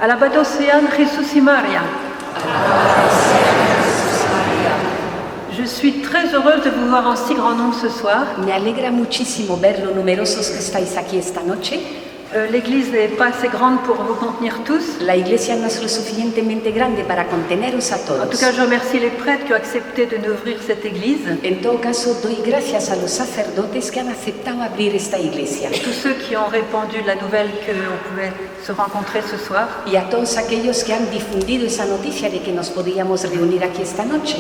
Alabado sean Jesús y María. Je suis très heureuse de vous voir en si grand nombre ce soir. Me alegra muchísimo ver lo numerosos que estáis aquí esta noche. L'église n'est pas assez grande pour vous contenir tous. La iglesia no es lo suficientemente grande para conteneros a todos. En tout cas, je remercie les prêtres qui ont accepté de nous ouvrir cette église. En todo caso, doy gracias a los sacerdotes que han aceptado abrir esta iglesia. Tous ceux qui ont répandu la nouvelle qu'on pouvait se rencontrer ce soir. Y a todos aquellos que han difundido esa noticia de que nos podíamos reunir aquí esta noche.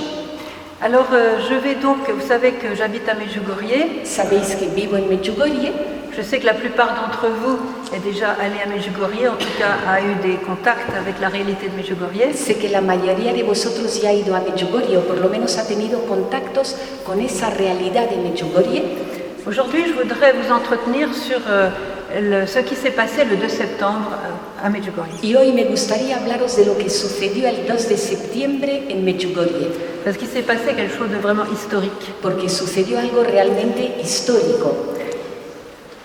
Alors, je vais donc, vous savez que j'habite à Medjugorje. Sabéis que vivo en Medjugorje. Je sais que la plupart d'entre vous est déjà allé à Medjugorje, en tout cas a eu des contacts avec la réalité de Medjugorje. Sé que la mayoría de vosotros ya ha ido a Medjugorje, o por lo menos ha tenido contactos con esa realidad de Medjugorje. Aujourd'hui, je voudrais vous entretenir sur ce qui s'est passé le 2 septembre à Medjugorje. Y hoy me gustaría hablaros de lo que sucedió el 2 de septiembre en Medjugorje. Parce qu'il s'est passé quelque chose de vraiment historique. Porque sucedió algo realmente histórico.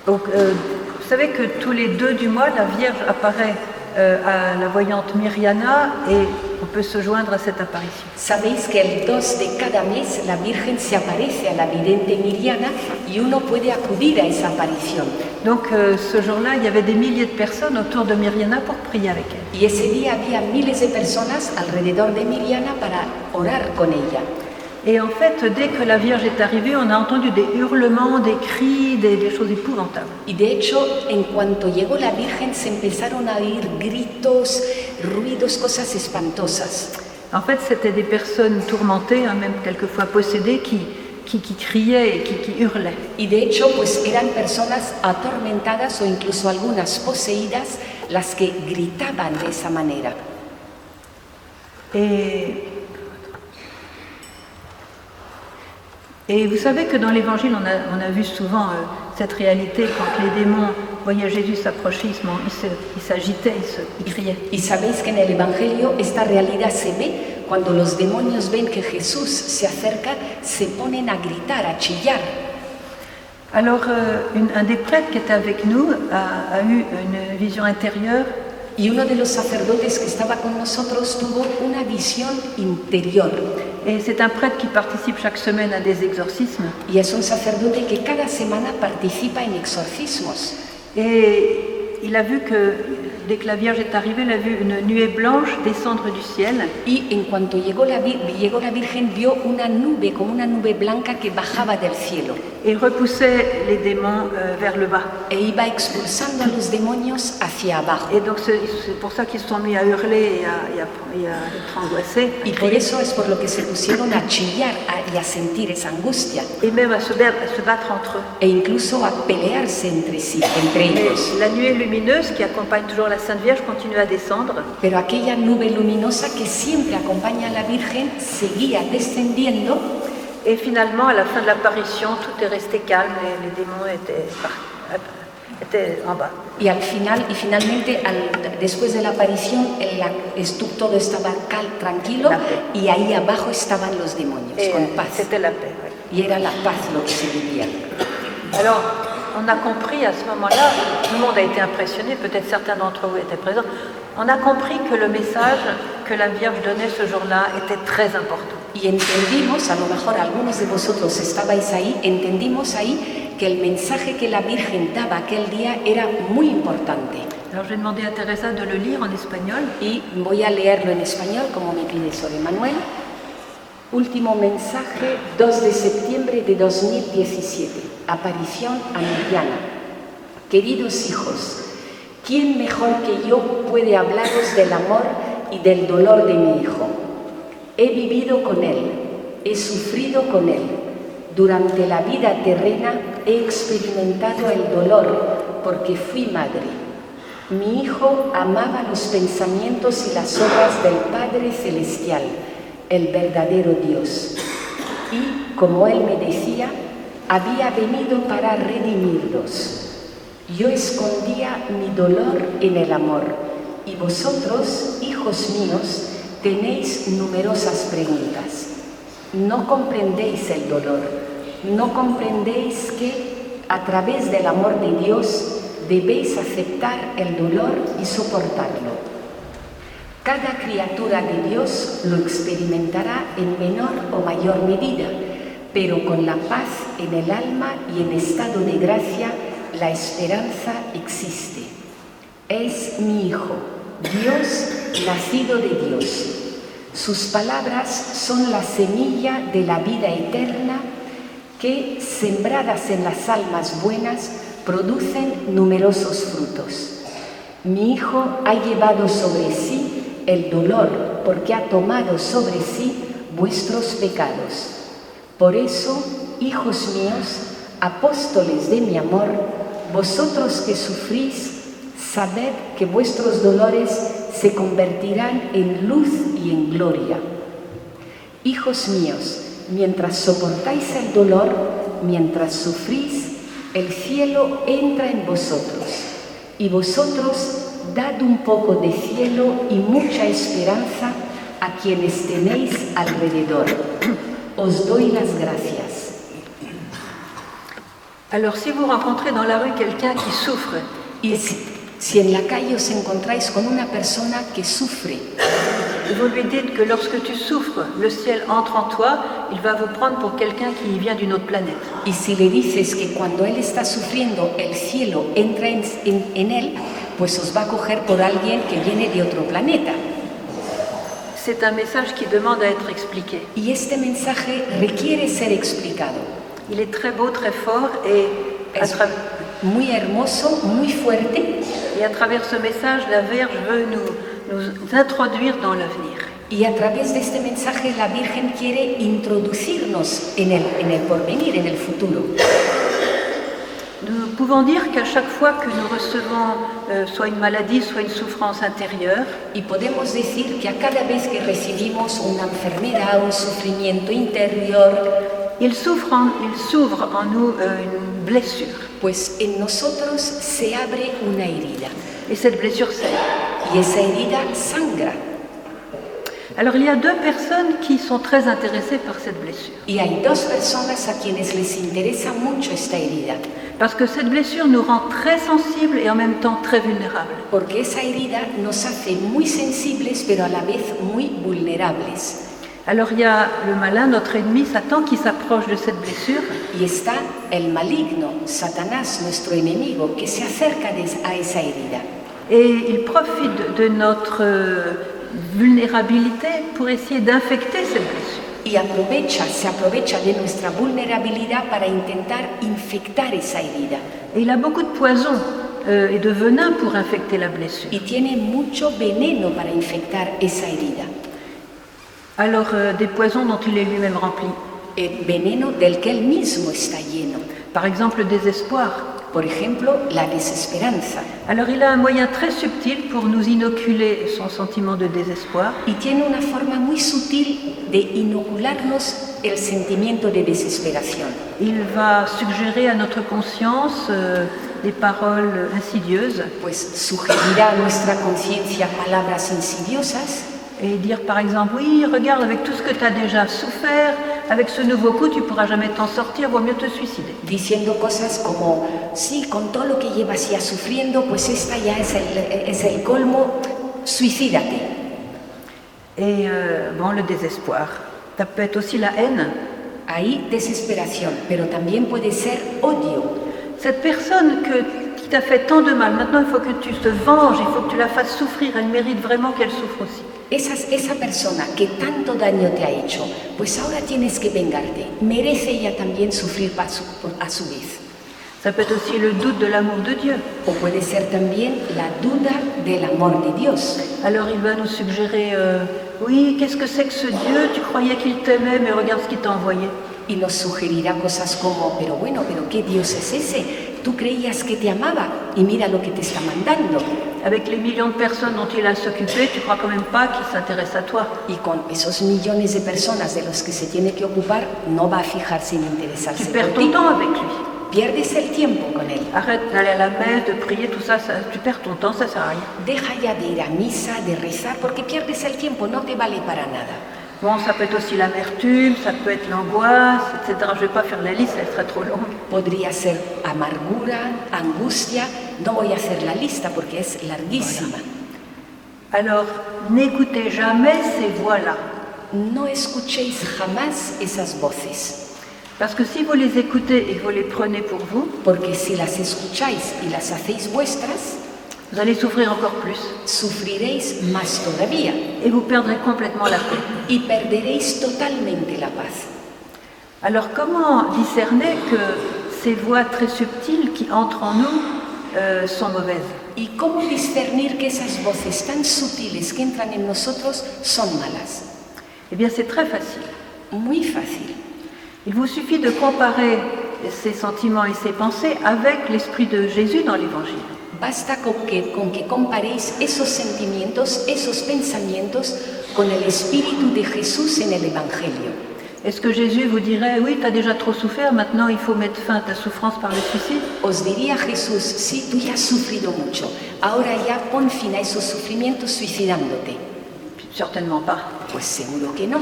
Donc, vous savez que tous les 2 du mois, la Vierge apparaît à la voyante Miriana et on peut se joindre à cette apparition. Sabéis que el 2 de cada mes la Virgen se aparece a la vidente Miriana y uno puede acudir a esa aparición. Donc ce jour-là, il y avait des milliers de personnes autour de Miriana pour prier avec elle. Y ese día había miles de personas alrededor de Miriana para orar con ella. Et en fait, dès que la Vierge est arrivée, on a entendu des hurlements, des cris, des choses épouvantables. Y de hecho, en cuanto llegó la Virgen, se empezaron a oír gritos, ruidos, cosas espantosas. En fait, c'était des personnes tourmentées, même quelquefois possédées, qui criaient et qui hurlaient. Y de hecho, pues eran personas atormentadas o incluso algunas poseídas las que gritaban de esa manera. Et vous savez que dans l'Évangile, on a vu souvent cette réalité quand les démons voyaient Jésus s'approcher, ils s'agitaient, ils criaient. Y sabéis que en el Evangelio esta realidad se ve cuando los demonios ven que Jesús se acerca, se ponen a gritar, a chillar. Alors, un des prêtres qui était avec nous a eu une vision intérieure. Y uno de los sacerdotes que estaba con nosotros tuvo una visión interior. Et c'est un prêtre qui participe chaque semaine à des exorcismes. Y es un sacerdote que cada semana participa en exorcismos. Et il a vu que dès que la Vierge est arrivée, il a vu une nuée blanche descendre du ciel. Y en cuanto llegó la Virgen, vio una nube, como una nube blanca que bajaba del cielo. Et repoussait les démons vers le bas. E iba expulsando a los demonios hacia abajo. Et donc c'est pour ça qu'ils se sont mis à hurler et à être angoissés. Y por eso es por lo que se pusieron a chillar y a sentir esa angustia. Et même à se battre entre eux. E incluso a pelearse entre sí, entre ellos. La nuée lumineuse qui accompagne toujours la Sainte Vierge continue à descendre. Pero aquella nube luminosa que siempre acompaña a la Virgen seguía descendiendo. Et finalement, à la fin de l'apparition, tout est resté calme et les démons étaient en bas. Y finalmente, después de la aparición, todo estaba tranquilo y ahí abajo estaban los demonios, con paz. C'était la paix. Y era la paz lo que se vivía. Alors, on a compris à ce moment-là, tout le monde a été impressionné, peut-être certains d'entre vous étaient présents, on a compris que le message que la Vierge donnait ce jour-là était très important. Y entendimos, a lo mejor algunos de vosotros estabais ahí, entendimos ahí que el mensaje que la Virgen daba aquel día era muy importante. Alors je vais demander à Teresa de le lire en espagnol. Y voy a leerlo en español, como me pide Sor Manuel. Último mensaje, 2 de septiembre de 2017. Aparición a Miriana. Queridos hijos, ¿quién mejor que yo puede hablaros del amor y del dolor de mi hijo? He vivido con él, he sufrido con él. Durante la vida terrena he experimentado el dolor porque fui madre. Mi hijo amaba los pensamientos y las obras del Padre Celestial, el verdadero Dios. Y, como él me decía, había venido para redimirlos. Yo escondía mi dolor en el amor, y vosotros, hijos míos, tenéis numerosas preguntas. No comprendéis el dolor, no comprendéis que, a través del amor de Dios, debéis aceptar el dolor y soportarlo. Cada criatura de Dios lo experimentará en menor o mayor medida, pero con la paz en el alma y en estado de gracia, la esperanza existe. Es mi Hijo, Dios nacido de Dios. Sus palabras son la semilla de la vida eterna que, sembradas en las almas buenas, producen numerosos frutos. Mi Hijo ha llevado sobre sí el dolor porque ha tomado sobre sí vuestros pecados. Por eso, hijos míos, apóstoles de mi amor, vosotros que sufrís, sabed que vuestros dolores se convertirán en luz y en gloria. Hijos míos, mientras soportáis el dolor, mientras sufrís, el cielo entra en vosotros, y vosotros dad un poco de cielo y mucha esperanza a quienes tenéis alrededor. Os doy las gracias. Alors si vous rencontrez dans la rue quelqu'un qui souffre, Y si en la calle os encontráis con una persona que sufre, et vous lui dites que lorsque tu souffres, le ciel entre en toi, il va vous prendre pour quelqu'un qui vient d'une autre planète. y si le dices que cuando él está sufriendo el cielo entra en él, pues os va a coger por alguien que viene de otro planeta. C'est un message qui demande à être expliqué. Y este mensaje requiere ser explicado. Il est très beau, très fort, et Es muy hermoso, muy fuerte, à travers ce message, la Vierge veut nous introduire dans l'avenir. y a través de este mensaje la Virgen quiere introducirnos en el porvenir, en el futuro. Nous pouvons dire qu'à chaque fois que nous recevons soit une maladie, soit une souffrance intérieure, Y podemos decir que a cada vez que recibimos una enfermedad, un sufrimiento interior, il s'ouvre en nous une blessure. pues en nosotros se abre una herida. Et cette blessure saigne. Y esa herida sangra. Alors il y a deux personnes qui sont très intéressées par cette blessure. Y hay dos personas a quienes les interesa mucho esta herida. Parce que cette blessure nous rend très sensibles et en même temps très vulnérables. Porque esa herida nos hace muy sensibles, pero a la vez muy vulnerables. Alors il y a le malin, notre ennemi, Satan, qui s'approche de cette blessure Y está el maligno, Satanás, nuestro enemigo, que se acerca a esa herida. et il profite de notre vulnérabilité pour essayer d'infecter cette blessure. Y se aprovecha de nuestra vulnerabilidad para intentar infectar esa herida. Et il a beaucoup de poison et de venin pour infecter la blessure. Y tiene mucho veneno para infectar esa herida. Alors des poisons dont il est lui-même rempli. El veneno del que él mismo está lleno. Par exemple, le désespoir. Por ejemplo, la desesperanza. Alors il a un moyen très subtil pour nous inoculer son sentiment de désespoir. Y tiene una forma muy sutil de inocularnos el sentimiento de desesperación. Il va suggérer à notre conscience des paroles insidieuses Pues sugerirá a nuestra conciencia palabras insidiosas et dire par exemple, oui, regarde, avec tout ce que tu as déjà souffert, avec ce nouveau coup, tu ne pourras jamais t'en sortir, vaut mieux te suicider. diciendo cosas como, sí, con todo lo que llevas ya sufriendo, pues esta ya es el colmo, suicídate. Et bon, le désespoir. Ça peut être aussi la haine. Hay desesperación, pero también puede ser odio. Cette personne qui t'a fait tant de mal, maintenant il faut que tu te venges, il faut que tu la fasses souffrir, elle mérite vraiment qu'elle souffre aussi. Esa persona que tanto daño te ha hecho, pues ahora tienes que vengarte. Merece ella también sufrir a su vez. Ça peut être aussi le doute de l'amour de Dieu. O puede ser también la duda del amor de Dios. Alors il va nous suggérer, oui, qu'est-ce que c'est que ce Dieu? Tu croyais qu'il t'aimait, mais regarde ce qu'il t'a envoyé. Y nos sugerirá cosas como, pero bueno, ¿pero qué Dios es ese? Tú creías que te amaba y mira lo que te está mandando. Avec les millions de personnes dont il a à s'occuper, tu crois quand même pas qu'il s'intéresse à toi. Y con esos millones de personas de los que se tiene que ocupar, no va a fijarse en Tu interesarse perds por ton ti. temps avec lui. Pierdes el tiempo con él. Arrête d'aller à la messe, de prier, tout ça, tu perds ton temps, ça sert à rien. Deja ya de ir a misa, de rezar, porque pierdes el tiempo, no te vale para nada. Bon, ça peut être aussi l'amertume, ça peut être l'angoisse, etc. Je ne vais pas faire la liste, elle serait trop longue. Podría ser amargura, angustia. No voy a hacer la lista porque es larguísima. Alors, n'écoutez jamais ces voix-là. No escuchéis jamás esas voces, Parce que si vous les écoutez et que vous les prenez pour vous, porque si las escucháis y las hacéis vuestras, vous allez souffrir encore plus. sufriréis más todavía Et vous perdrez complètement la paix. y perderéis totalmente la paz. Alors, comment discerner que ces voix très subtiles qui entrent en nous sont mauvaises? ¿Y cómo discernir que esas voces tan sutiles que entran en nosotros son malas? Eh bien, c'est très facile. Muy fácil. Il vous suffit de comparer ces sentiments et ces pensées avec l'esprit de Jésus dans l'Évangile. Basta con que comparéis esos sentimientos, esos pensamientos con el Espíritu de Jesús en el Evangelio. Est-ce que Jésus vous dirait, oui, tu as déjà trop souffert, maintenant il faut mettre fin à ta souffrance par le suicide? Os diría Jesús, sí, tú ya has sufrido mucho, ahora ya pon fin a esos sufrimientos suicidándote. Certainement pas. Pues seguro que no.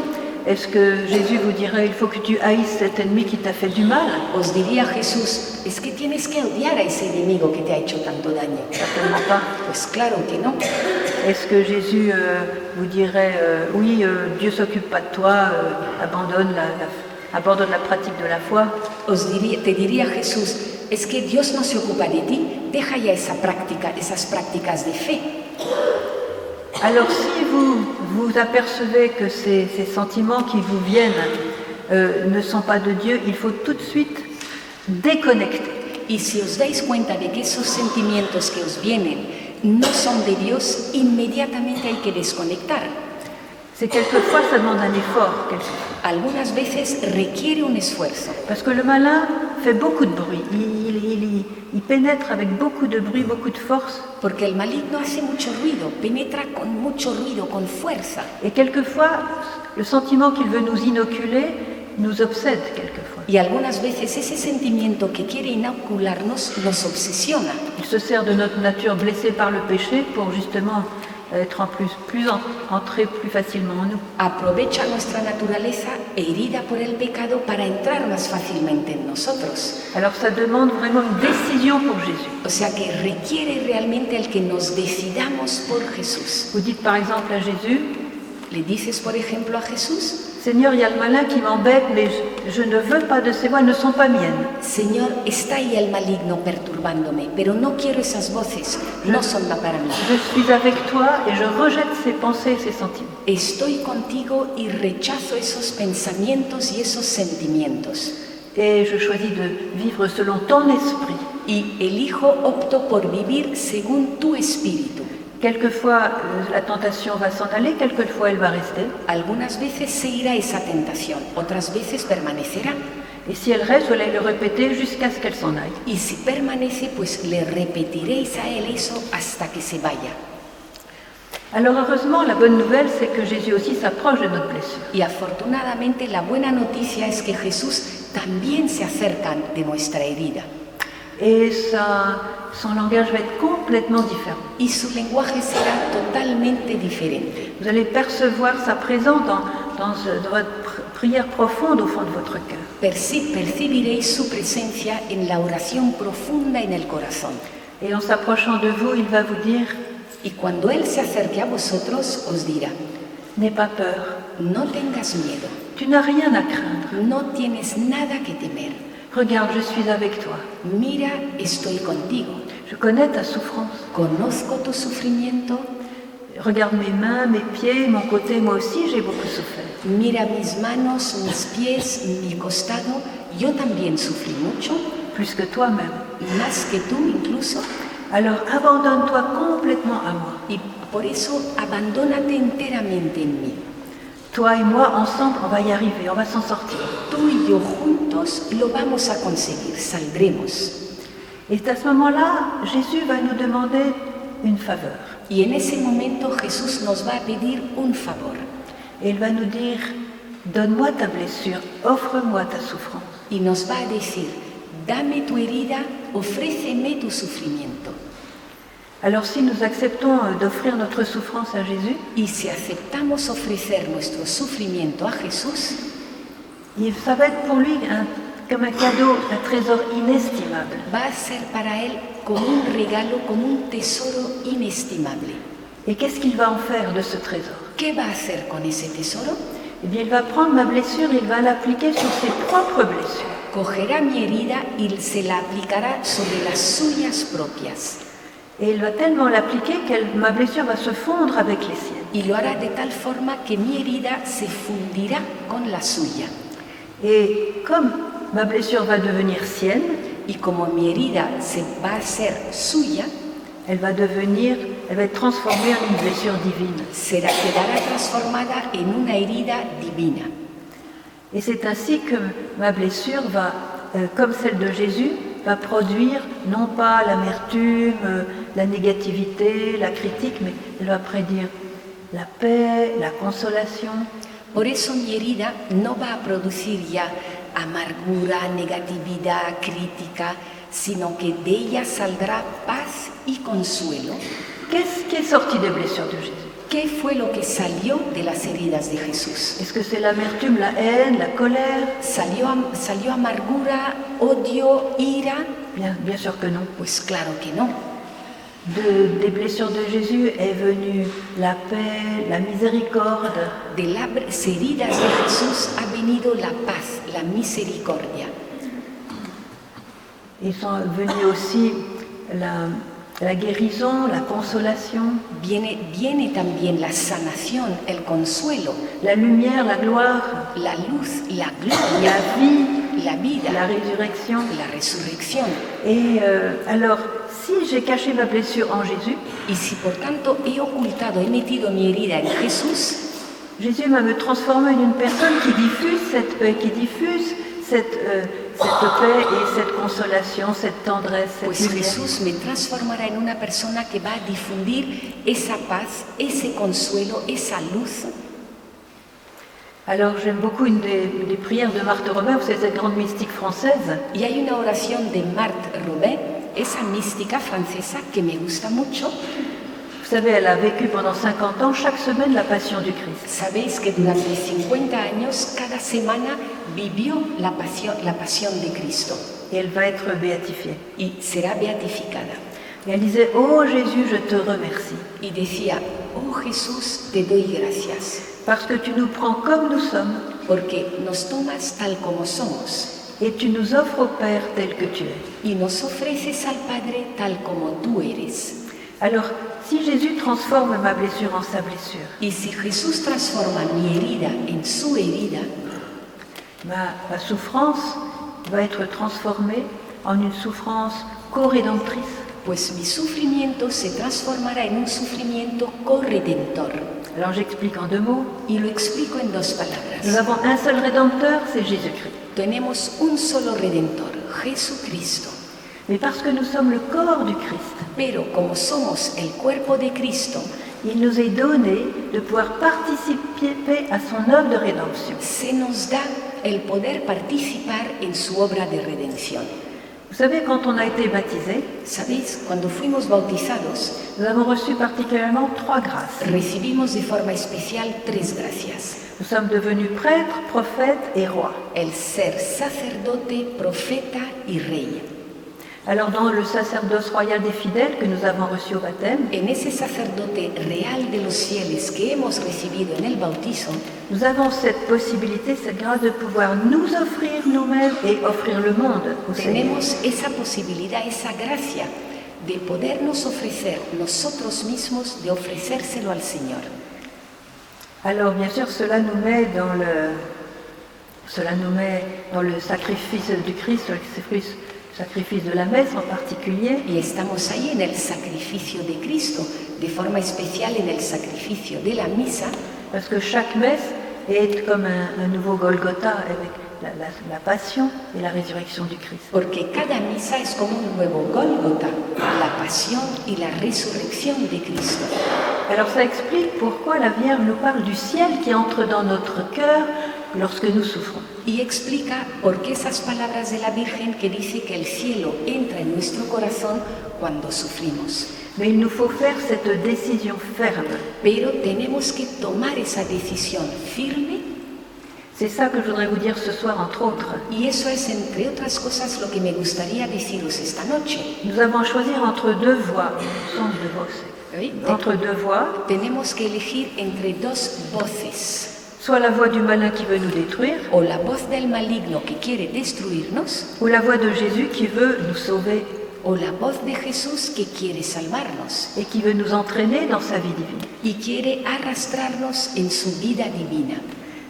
Est-ce que Jésus vous dirait, il faut que tu haïsses cet ennemi qui t'a fait du mal? Os diría Jesús, es que tienes que odiar a ese enemigo que te ha hecho tanto daño. Certainement pas. Pues claro que no. Est-ce que Jésus vous dirait, oui, Dieu s'occupe pas de toi, abandonne la pratique de la foi? Te diría Jesús, es que Dios no se ocupa de ti, deja ya esas prácticas de fe. Alors si vous apercevez que ces sentiments qui vous viennent ne sont pas de Dieu, il faut tout de suite déconnecter. Y si os dais cuenta de que esos sentimientos que os vienen no son de Dios, inmediatamente hay que desconectar. C'est quelquefois, ça demande un effort, Algunas veces requiere un esfuerzo. Parce que le malin fait beaucoup de bruit. Il pénètre avec beaucoup de bruit, beaucoup de force. Porque el maligno hace mucho ruido, penetra con mucho ruido, con fuerza. Et quelquefois, le sentiment qu'il veut nous inoculer nous obsède quelquefois. Y algunas veces ese sentimiento que quiere inocularnos nos obsesiona. Il se sert de notre nature blessée par le péché pour justement être entrer plus facilement en nous. Aprovecha nuestra naturaleza herida por el pecado para entrar más fácilmente en nosotros. Alors ça demande vraiment une décision pour Jésus. O sea que requiere realmente el que nos decidamos por Jesús. Vous dites par exemple à Jésus, Le dices por ejemplo a Jesús, Seigneur, il y a le malin qui m'embête, mais je ne veux pas de ces voix, elles ne sont pas miennes. Señor, está ahí el maligno perturbándome, pero no quiero esas voces, no son para mí. Je suis avec toi et je rejette ces pensées et ces sentiments. Estoy contigo y rechazo esos pensamientos y esos sentimientos. Et je choisis de vivre selon ton esprit. Y elijo, opto por vivir según tu espíritu. Quelquefois, la tentation va s'en aller, quelquefois elle va rester. Algunas veces se irá esa tentación, otras veces permanecerá. Et si elle reste, vous allez le répéter jusqu'à ce qu'elle s'en aille. Y si permanece, pues le repetiréis a él eso hasta que se vaya. Alors heureusement, la bonne nouvelle, c'est que Jésus aussi s'approche de notre blessure. Y afortunadamente la buena noticia es que Jesús también se acerca de nuestra herida. Et son langage va être complètement différent. Y su lenguaje será totalmente diferente. Vous allez percevoir sa présence dans votre prière profonde au fond de votre cœur. Percibiréis su presencia en la oración profunda en el corazón. Et en s'approchant de vous, il va vous dire, Y cuando Él se acerque a vosotros, os dirá, n'aie pas peur, no tengas miedo, tu n'as rien à craindre. no tienes nada que temer. Regarde, je suis avec toi. Mira, estoy contigo. Je connais ta souffrance. Conozco tu sufrimiento. Regarde mes mains, mes pieds, mon côté, moi aussi j'ai beaucoup souffert. Mira mis manos, mis pies, mi costado. Yo también sufrí mucho, Plus que toi-même. más que tú incluso. Alors abandonne-toi complètement à moi. Y por eso abandónate enteramente en mí. Toi et moi, ensemble, on va y arriver, on va s'en sortir. Tú y yo juntos lo vamos a conseguir, saldremos. Et à ce moment-là, Jésus va nous demander une faveur. Y en ese momento Jesús nos va a pedir un favor. Et il va nous dire, donne-moi ta blessure, offre-moi ta souffrance. Y nos va a decir, dame tu herida, ofréceme tu sufrimiento. Alors si nous acceptons d'offrir notre souffrance à Jésus, Y si aceptamos ofrecer nuestro sufrimiento a Jesús, ça va être pour lui comme un cadeau, un trésor inestimable. va a ser para Él como un regalo, como un tesoro inestimable. Et qu'est-ce qu'il va en faire de ce trésor? ¿Qué va a hacer con ese tesoro? Eh bien, il va prendre ma blessure et il va l'appliquer sur ses propres blessures. Cogerá mi herida y se la aplicará sobre las suyas propias. Et il va tellement l'appliquer que ma blessure va se fondre avec les siennes. Y lo hará de tal forma que mi herida se fundirá con la suya. Et comme ma blessure va devenir sienne, Y como mi herida se va a hacer suya, elle va être transformée en une blessure divine. quedará transformada en una herida divina. Et c'est ainsi que ma blessure va, comme celle de Jésus, va produire non pas l'amertume, la négativité, la critique, mais elle va prédire la paix, la consolation. Por eso mi herida no va a producir ya amargura, negatividad, crítica, sino que de ella saldrá paz y consuelo. Qu'est-ce qui est sorti des blessures de Jésus? ¿Qué fue lo que salió de las heridas de Jesús? Est-ce que c'est l'amertume, la haine, la colère? ¿Salió amargura, odio, ira? Bien sûr que non. Pues claro que no. Des blessures de Jésus est venue la paix, la miséricorde. De las heridas de Jesús ha venido la paz, la misericordia. Et sont venues aussi la guérison, la consolation, Viene también la sanación, el consuelo, la lumière, la gloire, la luz, la gloria, la vie, la vida, la résurrection. la resurrección. Et alors, si j'ai caché ma blessure en Jésus, Y si por tanto he metido mi herida en Jesús, Jésus va me transformer en une personne qui diffuse cette paix, qui diffuse cette paix et cette consolation, cette tendresse, cette pues lumière. Jesús me transformará en una persona que va a difundir esa paz, ese consuelo, esa luz. Alors j'aime beaucoup une des prières de Marthe Robin, vous savez, cette grande mystique française. Y hay una oración de Marthe Robin, esa mística francesa que me gusta mucho. Vous savez, elle a vécu pendant 50 ans chaque semaine la passion du Christ. Sabéis que durante 50 años, cada semana vivió la pasión de Cristo Et elle va être béatifiée. y será beatificada. Et elle disait, oh Jésus, je te remercie, Y decía, oh Jesús, te doy gracias, parce que tu nous prends comme nous sommes porque nos tomas tal como somos et tu nous offres au Père tel que tu es. y nos ofreces al Padre tal como tú eres. Alors, si Jésus transforme ma blessure en sa blessure, Y si Jesús transforma mi herida en su herida, ma souffrance va être transformée en une souffrance co-rédemptrice. pues mi sufrimiento se transformará en un sufrimiento corredentor. Alors j'explique en 2 mots. Y lo explico en 2 Nous palabras. avons un seul Rédempteur, c'est Jésus-Christ. Tenemos un solo Redentor, Jesucristo. Mais parce que nous sommes le corps du Christ, Pero como somos el cuerpo de Cristo, il nous est donné de pouvoir participer à son œuvre de rédemption. se nos da el poder participar en su obra de redención. Vous savez, quand on a été baptisé, ¿Sabéis? Cuando fuimos bautizados, nous avons reçu particulièrement 3 grâces. recibimos de forma especial 3 gracias. Nous sommes devenus prêtres, prophètes et rois. El ser sacerdote, profeta y rey. Alors dans le sacerdoce royal des fidèles que nous avons reçu au baptême, En ese sacerdote real de los fieles que hemos recibido en el bautizo, nous avons cette possibilité, cette grâce de pouvoir nous offrir nous-mêmes et offrir le monde au Seigneur. tenemos esa posibilidad, esa gracia de podernos ofrecer nosotros mismos, de ofrecérselo al Señor. Alors bien sûr, cela nous met dans le sacrifice du Christ, le sacrifice de la messe en particulier. Y estamos ahí en el sacrificio de Cristo, de forma especial en el sacrificio de la misa, Parce que chaque messe est comme un nouveau Golgotha avec la passion et la résurrection du Christ. porque cada misa es como un nuevo Gólgota, la pasión y la resurrección de Cristo. Alors ça explique pourquoi la Vierge nous parle du ciel qui entre dans notre cœur lorsque nous souffrons. Y explica por qué esas palabras de la Virgen que dice que el cielo entra en nuestro corazón cuando sufrimos. Mais il nous faut faire cette décision ferme. Pero tenemos que tomar esa decisión firme C'est ça que je voudrais vous dire ce soir, entre autres. y eso es, entre otras cosas, lo que me gustaría deciros esta noche. Nous avons à choisir entre 2 voies. Nous sommes de voies. ¿sí? entre deux voix, Tenemos que elegir entre dos voces. soit la voix du malin qui veut nous détruire, O la voz del maligno que quiere destruirnos, ou la voix de Jésus qui veut nous sauver o la voz de Jesús que quiere salvarnos et qui veut nous entraîner dans sa vie divine. y quiere arrastrarnos en su vida divina.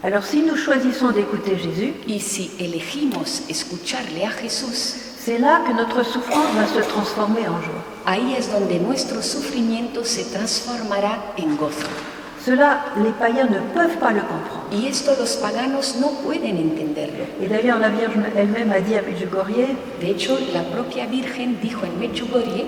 Alors si nous choisissons d'écouter Jésus, Y si elegimos escucharle a Jesús, c'est là que notre souffrance va se transformer en joie. ahí es donde nuestro sufrimiento se transformará en gozo. Cela, les païens ne peuvent pas le comprendre. Y esto los paganos no pueden entenderlo. Et d'ailleurs, la Vierge elle-même a dit à Medjugorje, De hecho, la propia Virgen dijo en Medjugorje,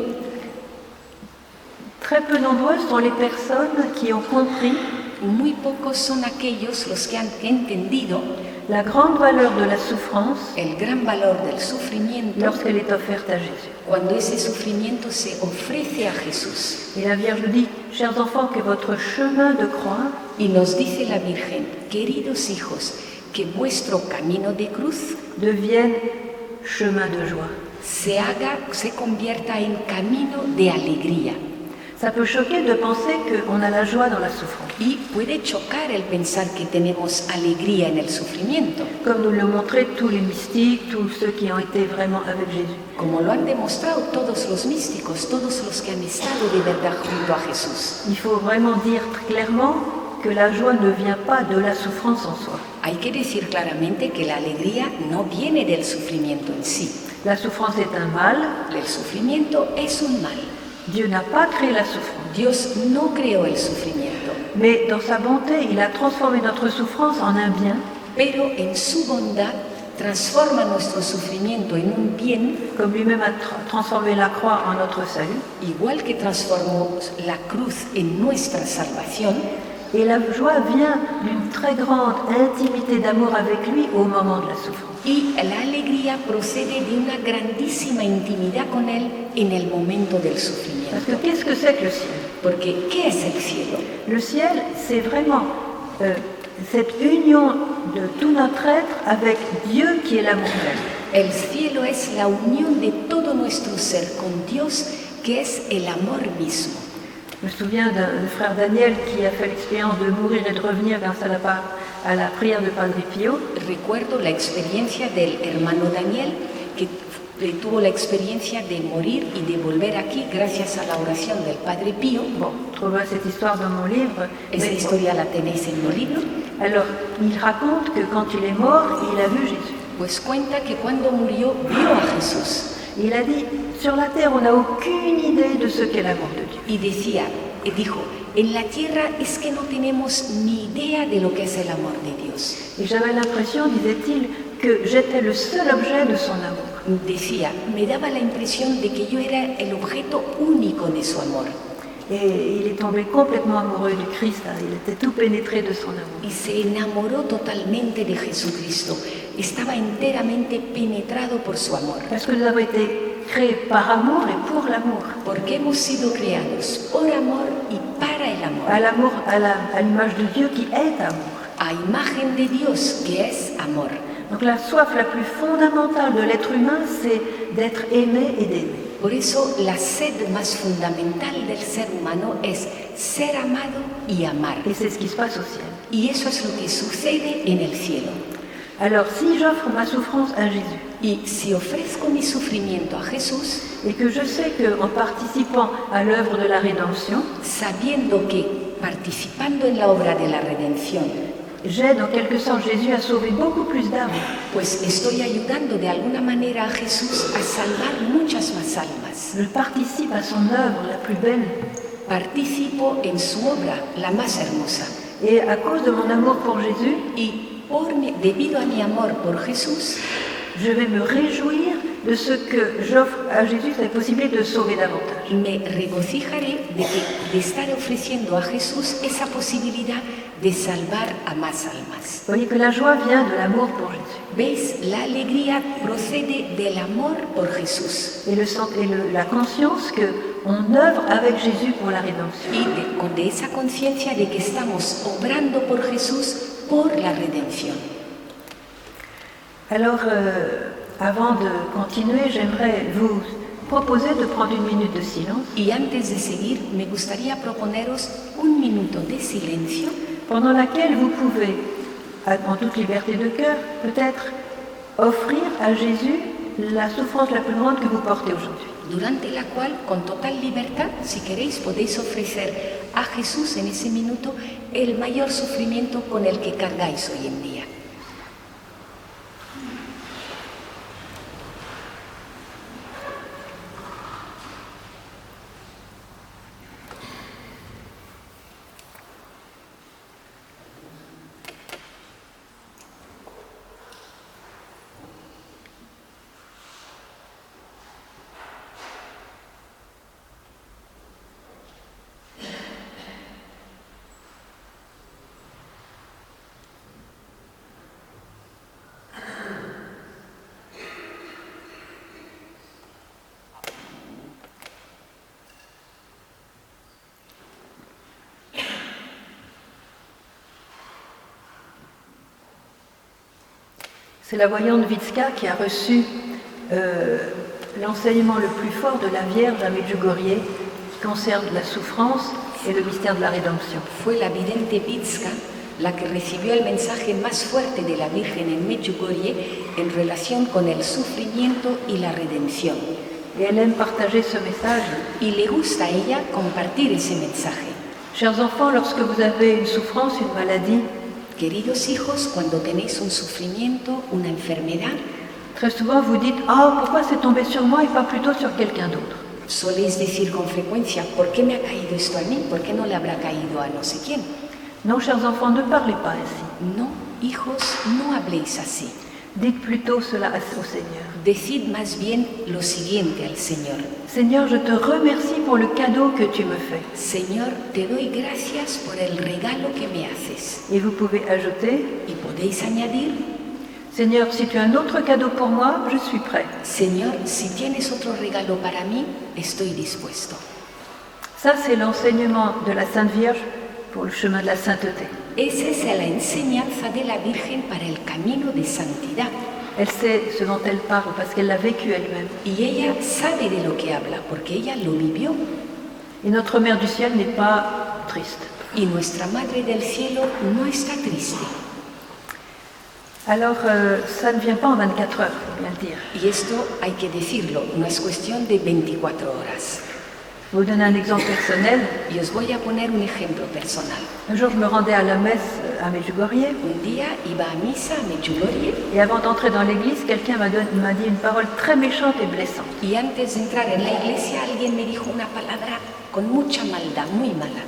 très peu nombreuses sont les personnes qui ont compris muy pocos son aquellos los que han entendido la grande valeur de la souffrance el gran valor del sufrimiento lorsqu'elle est offerte à Jésus. cuando ese sufrimiento se ofrece a Jesús. Et la Vierge nous dit, chers enfants, que votre chemin de croix Y nos dice la Virgen, queridos hijos, que vuestro camino de cruz devienne chemin de joie. se convierta en camino de alegría. Ça peut choquer de penser qu'on a la joie dans la souffrance, Y puede chocar el pensar que tenemos alegría en el sufrimiento, comme nous l'ont montré tous les mystiques, tous ceux qui ont été vraiment avec Jésus. como lo han demostrado todos los místicos, todos los que han estado de verdad junto a Jesús. Il faut vraiment dire clairement que la joie ne vient pas de la souffrance en soi. Hay que decir claramente que la alegría no viene del sufrimiento en sí. La souffrance est un mal, El sufrimiento es un mal. Dieu n'a pas créé la souffrance, Dios no creó el sufrimiento, mais dans sa bonté, il a transformé notre souffrance en un bien, pero en su bondad transforma nuestro sufrimiento en un bien, comme lui-même a transformé la croix en notre salut. igual que transformó la cruz en nuestra salvación. Et la joie vient d'une très grande intimité d'amour avec lui au moment de la souffrance. Y la alegría procede de una grandísima intimidad con Él en el momento del Parce sufrimiento. que qu'est-ce que c'est que le ciel? Porque, ¿qué es el cielo? Le ciel, c'est vraiment cette union de tout notre être avec Dieu qui est l'amour même. El cielo es la unión de todo nuestro ser con Dios, que es el amor mismo. Je me souviens d'un frère Daniel qui a fait l'expérience de mourir et de revenir grâce à la prière de Padre Pio. Recuerdo la experiencia del hermano Daniel, que tuvo la experiencia de morir y de volver aquí gracias a la oración del Padre Pío. Bon, trouverez cette histoire dans mon livre. Esa Mais- historia la tenéis en mi libro. Alors, il raconte que quand il est mort, il a vu Jésus. Pues cuenta que cuando murió vio a Jesús Il a dit, sur la terre, on n'a aucune idée de ce qu'est l'amour de Dieu. y dijo, en la tierra es que no tenemos ni idea de lo que es el amor de Dios. Et j'avais l'impression, disait-il, que j'étais le seul objet de son amour. Decía, me daba la impresión de que yo era el objeto único de su amor. Et il est tombé complètement amoureux du Christ. Hein. Il était tout pénétré de son amour. Y se enamoró totalmente de Jesucristo. Estaba enteramente penetrado por su amor. Parce que nous avons été créés par amour et pour l'amour. Porque hemos sido creados por amor y para el amor. À l'amour, à l'image de Dieu qui est amour. A imagen de Dios, que es amor. Donc la soif la plus fondamentale de l'être humain, c'est d'être aimé et d'aimer. Por eso la sed más fundamental del ser humano es ser amado y amar. Et c'est ce qui se passe au ciel. Y eso es lo que sucede en el cielo. Alors si j'offre ma souffrance à Jésus, Y si ofrezco mi sufrimiento a Jesús, et que je sais qu'en participant à l'œuvre de la rédemption, sabiendo que participando en la obra de la redención, j'aide en quelque sorte Jésus à sauver beaucoup plus d'âmes. pues estoy ayudando de alguna manera a Jesús a salvar muchas más almas. Je participe à son œuvre la plus belle. Participo en su obra, la más hermosa. Et à cause de mon amour pour Jésus, Y debido a mi amor por Jesús, je vais me réjouir de ce que j'offre à Jésus, la possibilité de sauver davantage. me regocijaré de estar ofreciendo a Jesús esa posibilidad de salvar a más almas. Vous voyez que la joie vient de l'amour pour Jésus. ¿Veis? La alegría procede del amor por Jesús Et, la conscience qu'on œuvre avec Jésus pour la rédemption. y de esa conciencia de que estamos obrando por Jesús por la redención. Alors, avant de continuer, j'aimerais vous proposer de prendre une minute de silence Y antes de seguir, me gustaría proponeros un minuto de silencio pendant laquelle vous pouvez, en toute liberté de cœur, peut-être offrir à Jésus la souffrance la plus grande que vous portez aujourd'hui. durante la cual, con total libertad, si queréis, podéis ofrecer a Jesús en ese minuto el mayor sufrimiento con el que cargáis hoy en día. C'est la voyante Vitska qui a reçu l'enseignement le plus fort de la Vierge à Medjugorje qui concerne la souffrance et le mystère de la rédemption. Fue la vidente Vitska la que recibió el mensaje más fuerte de la Virgen en Medjugorje en relación con el sufrimiento y la redención. Et elle aime partager ce message. Y le gusta a ella compartir ese mensaje. Chers enfants, lorsque vous avez une souffrance, une maladie, Queridos hijos, cuando tenéis un sufrimiento, una enfermedad, très souvent vous dites « Ah, pourquoi c'est tombé sur moi et pas plutôt sur quelqu'un d'autre ?» soléis decir con frecuencia, ¿por qué me ha caído esto a mí? ¿Por qué no le habrá caído a no sé quién? Non, chers enfants, ne parlez pas ainsi. No, hijos, no habléis así. Dites plutôt cela au Seigneur. Decid más bien lo siguiente al Señor. Seigneur, je te remercie pour le cadeau que tu me fais. Señor, te doy gracias por el regalo que me haces. Et vous pouvez ajouter Y podéis añadir, Seigneur, si tu as un autre cadeau pour moi, je suis prêt. Señor, si tienes otro regalo para mí, estoy dispuesto. Ça, c'est l'enseignement de la Sainte Vierge pour le chemin de la sainteté. Esa es la enseñanza de la Virgen para el camino de santidad. Elle sait ce dont elle parle parce qu'elle l'a vécu elle-même. Y ella sabe de lo que habla porque ella lo vivió. Et notre Mère du Ciel n'est pas triste. Y nuestra Madre del Cielo no está triste. Alors, ça ne vient pas en 24 heures, il faut bien le dire. Y esto hay que decirlo, no es cuestión de 24 horas. Je vais vous donner un exemple personnel. Y os voy a poner un ejemplo personal. Un jour, je me rendais à la messe à Medjugorje Un día iba a misa a Medjugorje et avant d'entrer dans l'église, quelqu'un m'a dit une parole très méchante et blessante. y antes de entrar en la iglesia alguien me dijo una palabra con mucha maldad, muy mala.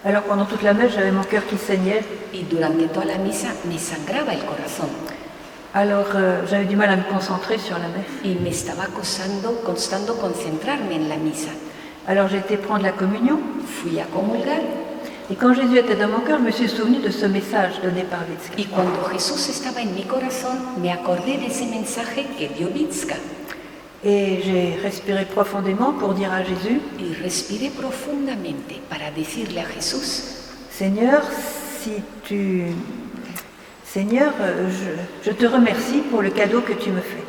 Alors pendant toute la messe, j'avais mon cœur qui saignait. Y durante toda la misa me sangraba el corazón Alors j'avais du mal à me concentrer sur la messe. y me estaba costando concentrarme en la misa. Alors j'ai été prendre la communion. Fui a comulgar Et quand Jésus était dans mon cœur, je me suis souvenu de ce message donné par Vitska. y cuando Jesús estaba en mi corazón me acordé de ese mensaje que dio Vitska Et j'ai respiré profondément pour dire à Jésus, y respiré profundamente para decirle a Jesús, Seigneur, Seigneur, je te remercie pour le cadeau que tu me fais.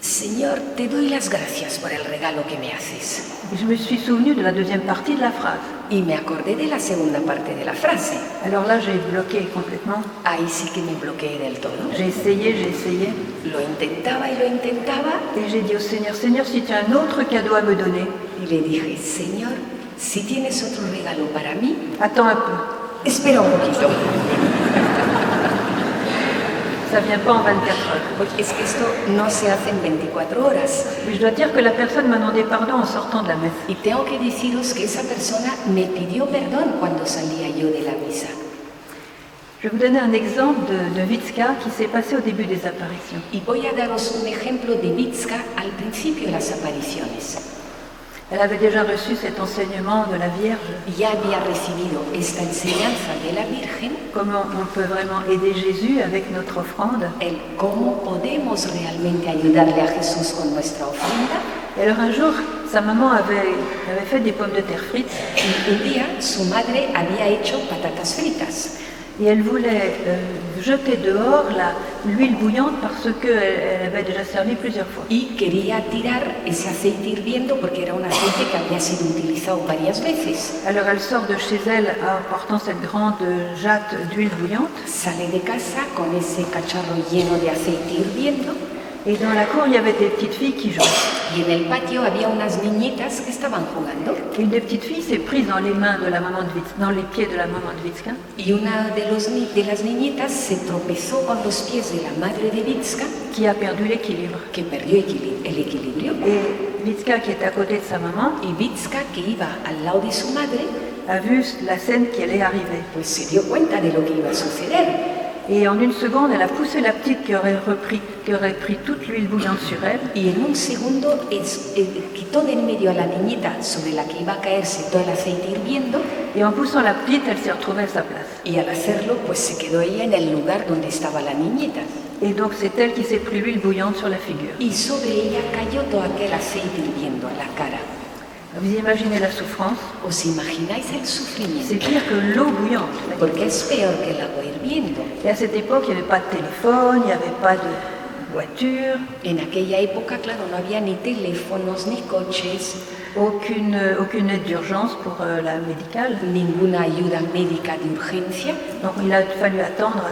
Señor, te doy las gracias por el regalo que me haces. Et je me suis souvenu de la deuxième partie de la phrase. Y me acordé de la segunda parte de la frase. Alors là, j'ai bloqué complètement. Ahí sí que me bloqueé del todo. J'ai essayé. Lo intentaba y lo intentaba. Et j'ai dit au Seigneur, Seigneur, si tu as un autre cadeau à me donner, Y le dije, Señor, si tienes otro regalo para mí, attends un peu. espera un poquito. Ça ne vient pas en 24 heures. Porque es que esto no se hace en 24 horas. Mais je dois dire que la personne m'a demandé pardon en sortant de la messe. Y tengo que deciros que esa persona me pidió perdón cuando salía yo de la misa. Je vais vous donner un exemple de Vitska qui s'est passé au début des apparitions. Y voy a daros un ejemplo de Vitska al principio de las apariciones. Elle avait déjà reçu cet enseignement de la Vierge, Ya había recibido esta enseñanza de la Virgen, comment on peut vraiment aider Jésus avec notre offrande. el cómo podemos realmente ayudarle a Jesús con nuestra ofrenda. Et alors un jour, sa maman avait fait des pommes de terre frites Y un día su madre había hecho patatas fritas Et elle voulait jeter dehors l'huile bouillante parce qu'elle avait déjà servi plusieurs fois. y quería tirar ese aceite hirviendo porque era un aceite que había sido utilizado varias veces. Alors elle sort de chez elle en portant cette grande jatte d'huile bouillante. Sale de casa con ese cacharro lleno de aceite hirviendo Et dans la cour, il y avait des petites filles qui jouaient. y en el patio había unas niñitas que estaban jugando Une des petites filles s'est prise dans les mains de la maman de Vitska, dans les pieds de la maman de Vitska. y una de las niñitas se tropezó con los pies de la madre de Vitska, Qui a perdu l'équilibre. que perdió el equilibrio. Et Vitska, qui est à côté de sa maman, Y Vitska, que iba al lado de su madre, a vu la scène qui allait arriver. pues se dio cuenta de lo que iba a suceder. Et en une seconde, elle a poussé la petite qui aurait pris toute l'huile bouillante sur elle. Y en un segundo quitó de en medio a la niñita sobre la que iba a caerse todo el aceite hirviendo, Et en poussant la petite, elle s'est retrouvée à sa place. y al hacerlo pues se quedó ella en el lugar donde estaba la niñita. Et donc c'est elle qui s'est pris l'huile bouillante sur la figure. Y sobre ella cayó todo aquel aceite hirviendo a la cara. Vous imaginez la souffrance? ¿Os imagináis el C'est sufrimiento? pire que l'eau bouillante. Porque es peor que el agua hirviendo. Et à cette époque, il n'y avait pas de téléphone, il n'y avait pas de voiture, En aquella época, claro, no había ni teléfonos, ni coches, aucune aide d'urgence pour la médicale. ninguna ayuda médica de urgencia. Donc il a fallu attendre.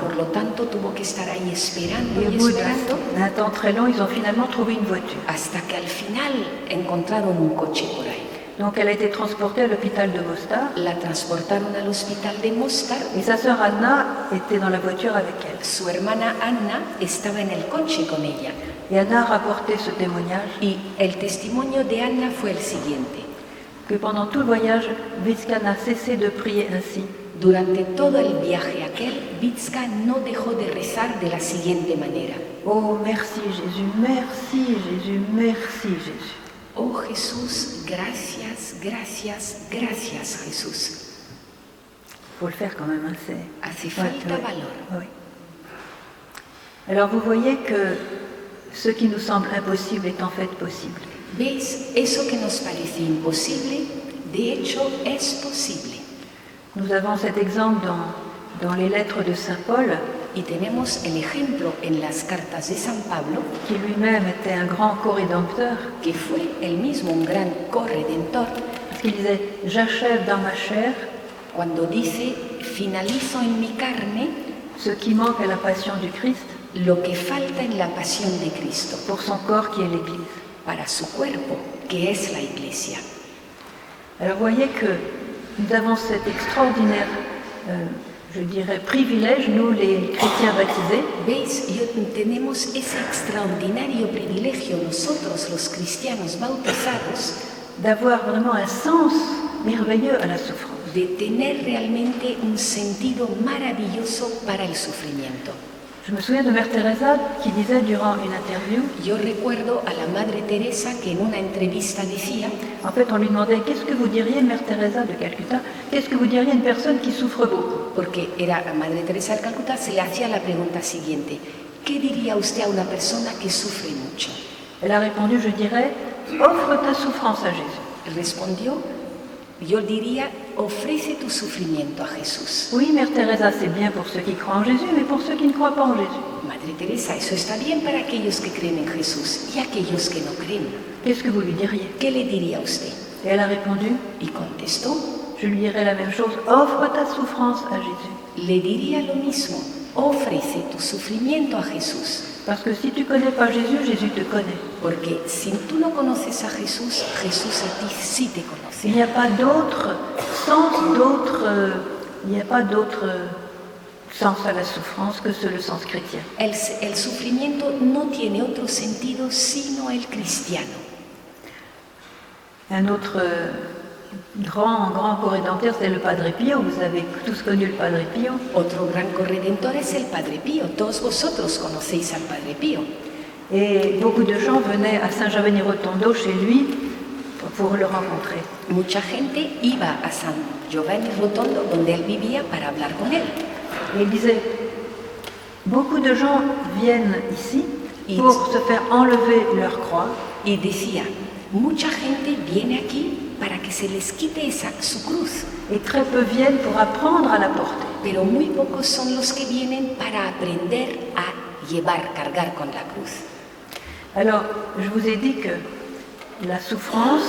Por lo tanto, tuvo que estar ahí esperando Et au y bout esperando d'un temps très long, ils ont finalement trouvé une voiture. hasta que al final encontraron un coche por ahí. Donc elle a été transportée à l'hôpital de Mostar. La transportaron al hospital de Mostar. Et sa sœur Anna était dans la voiture avec elle. Su hermana Anna estaba en el coche con ella. Et Anna a rapporté ce témoignage, Y el testimonio de Anna fue el siguiente. que pendant tout le voyage, Vitska n'a cessé de prier ainsi. Durante todo el viaje aquel, Vitska no dejó de rezar de la siguiente manera. Oh merci Jésus, merci Jésus, merci Jésus. Oh Jesús, gracias, gracias, gracias Jesús. Il faut le faire quand même, hein, c'est... Hace falta valor. Oui. Alors vous voyez que ce qui nous semble impossible est en fait possible. ¿Veis? Eso que nos parece imposible, de hecho es posible. Nous avons cet exemple dans les lettres de Saint Paul, Y tenemos el ejemplo en las cartas de San Pablo, qui lui-même était un grand co-rédempteur, que fue él mismo un gran corredentor, parce qu'il disait « J'achève dans ma chair cuando dice, finalizo en mi carne ce qui manque à la passion du Christ lo que falta en la pasión de Cristo, pour son corps qui est l'Église. para su cuerpo, que es la Iglesia. » Alors vous voyez que nous avons cet extraordinaire, je dirais, privilège, nous les chrétiens baptisés, ¿Veis? Tenemos ese extraordinario privilegio nosotros los cristianos bautizados d'avoir vraiment un sens merveilleux à la souffrance. de tener realmente un sentido maravilloso para el sufrimiento. Je me souviens de Mère Teresa qui disait durant une interview, Yo recuerdo a la Madre Teresa que en una entrevista decía, en fait on lui demandait « Qu'est-ce que vous diriez, Mère Teresa de Calcutta, qu'est-ce que vous diriez à une personne qui souffre beaucoup ?» porque era la Madre Teresa de Calcuta, se le hacía la pregunta siguiente, ¿qué diría usted a una persona que sufre mucho? Elle a répondu « Je dirais, offre ta souffrance à Jésus. Respondió, yo diría, ofrece tu sufrimiento a Jesús. » Oui, Mère Teresa, c'est bien pour ceux qui croient en Jésus, mais pour ceux qui ne croient pas en Jésus. Madre Teresa, eso está bien para aquellos que creen en Jesús y aquellos que no creen. Qu'est-ce que vous lui diriez? ¿Qué le diría a usted? Et elle a répondu Y contestó, « Je lui dirais la même chose, offre ta souffrance à Jésus. le diría lo mismo, ofrece tu sufrimiento a Jesús. Parce que si tu ne connais pas Jésus, Jésus te connaît. Porque si tú no conoces a Jesús, Jesús a ti sí te Il conoce. n'y a pas d'autre sens, il n'y a pas d'autre sens à la souffrance que le sens chrétien. El sufrimiento no tiene otro sentido sino el cristiano. Un autre grand corrédempteur, c'est le Padre Pio. Vous avez tous connu le Padre Pio. Otro gran corredentor es el Padre Pío. Todos vosotros conocéis al Padre Pío. Et beaucoup de gens venaient à Saint-Giovanni-Rotondo chez lui pour le rencontrer. Mucha gente iba a San Giovanni Rotondo, donde él vivía, para hablar con él. Et il disait, beaucoup de gens viennent ici pour se faire enlever leur croix, Y decía, mucha gente viene aquí para que se les quite su cruz. et très peu viennent pour apprendre à la porter. pero muy pocos son los que vienen para aprender a cargar con la cruz. Alors, je vous ai dit que la souffrance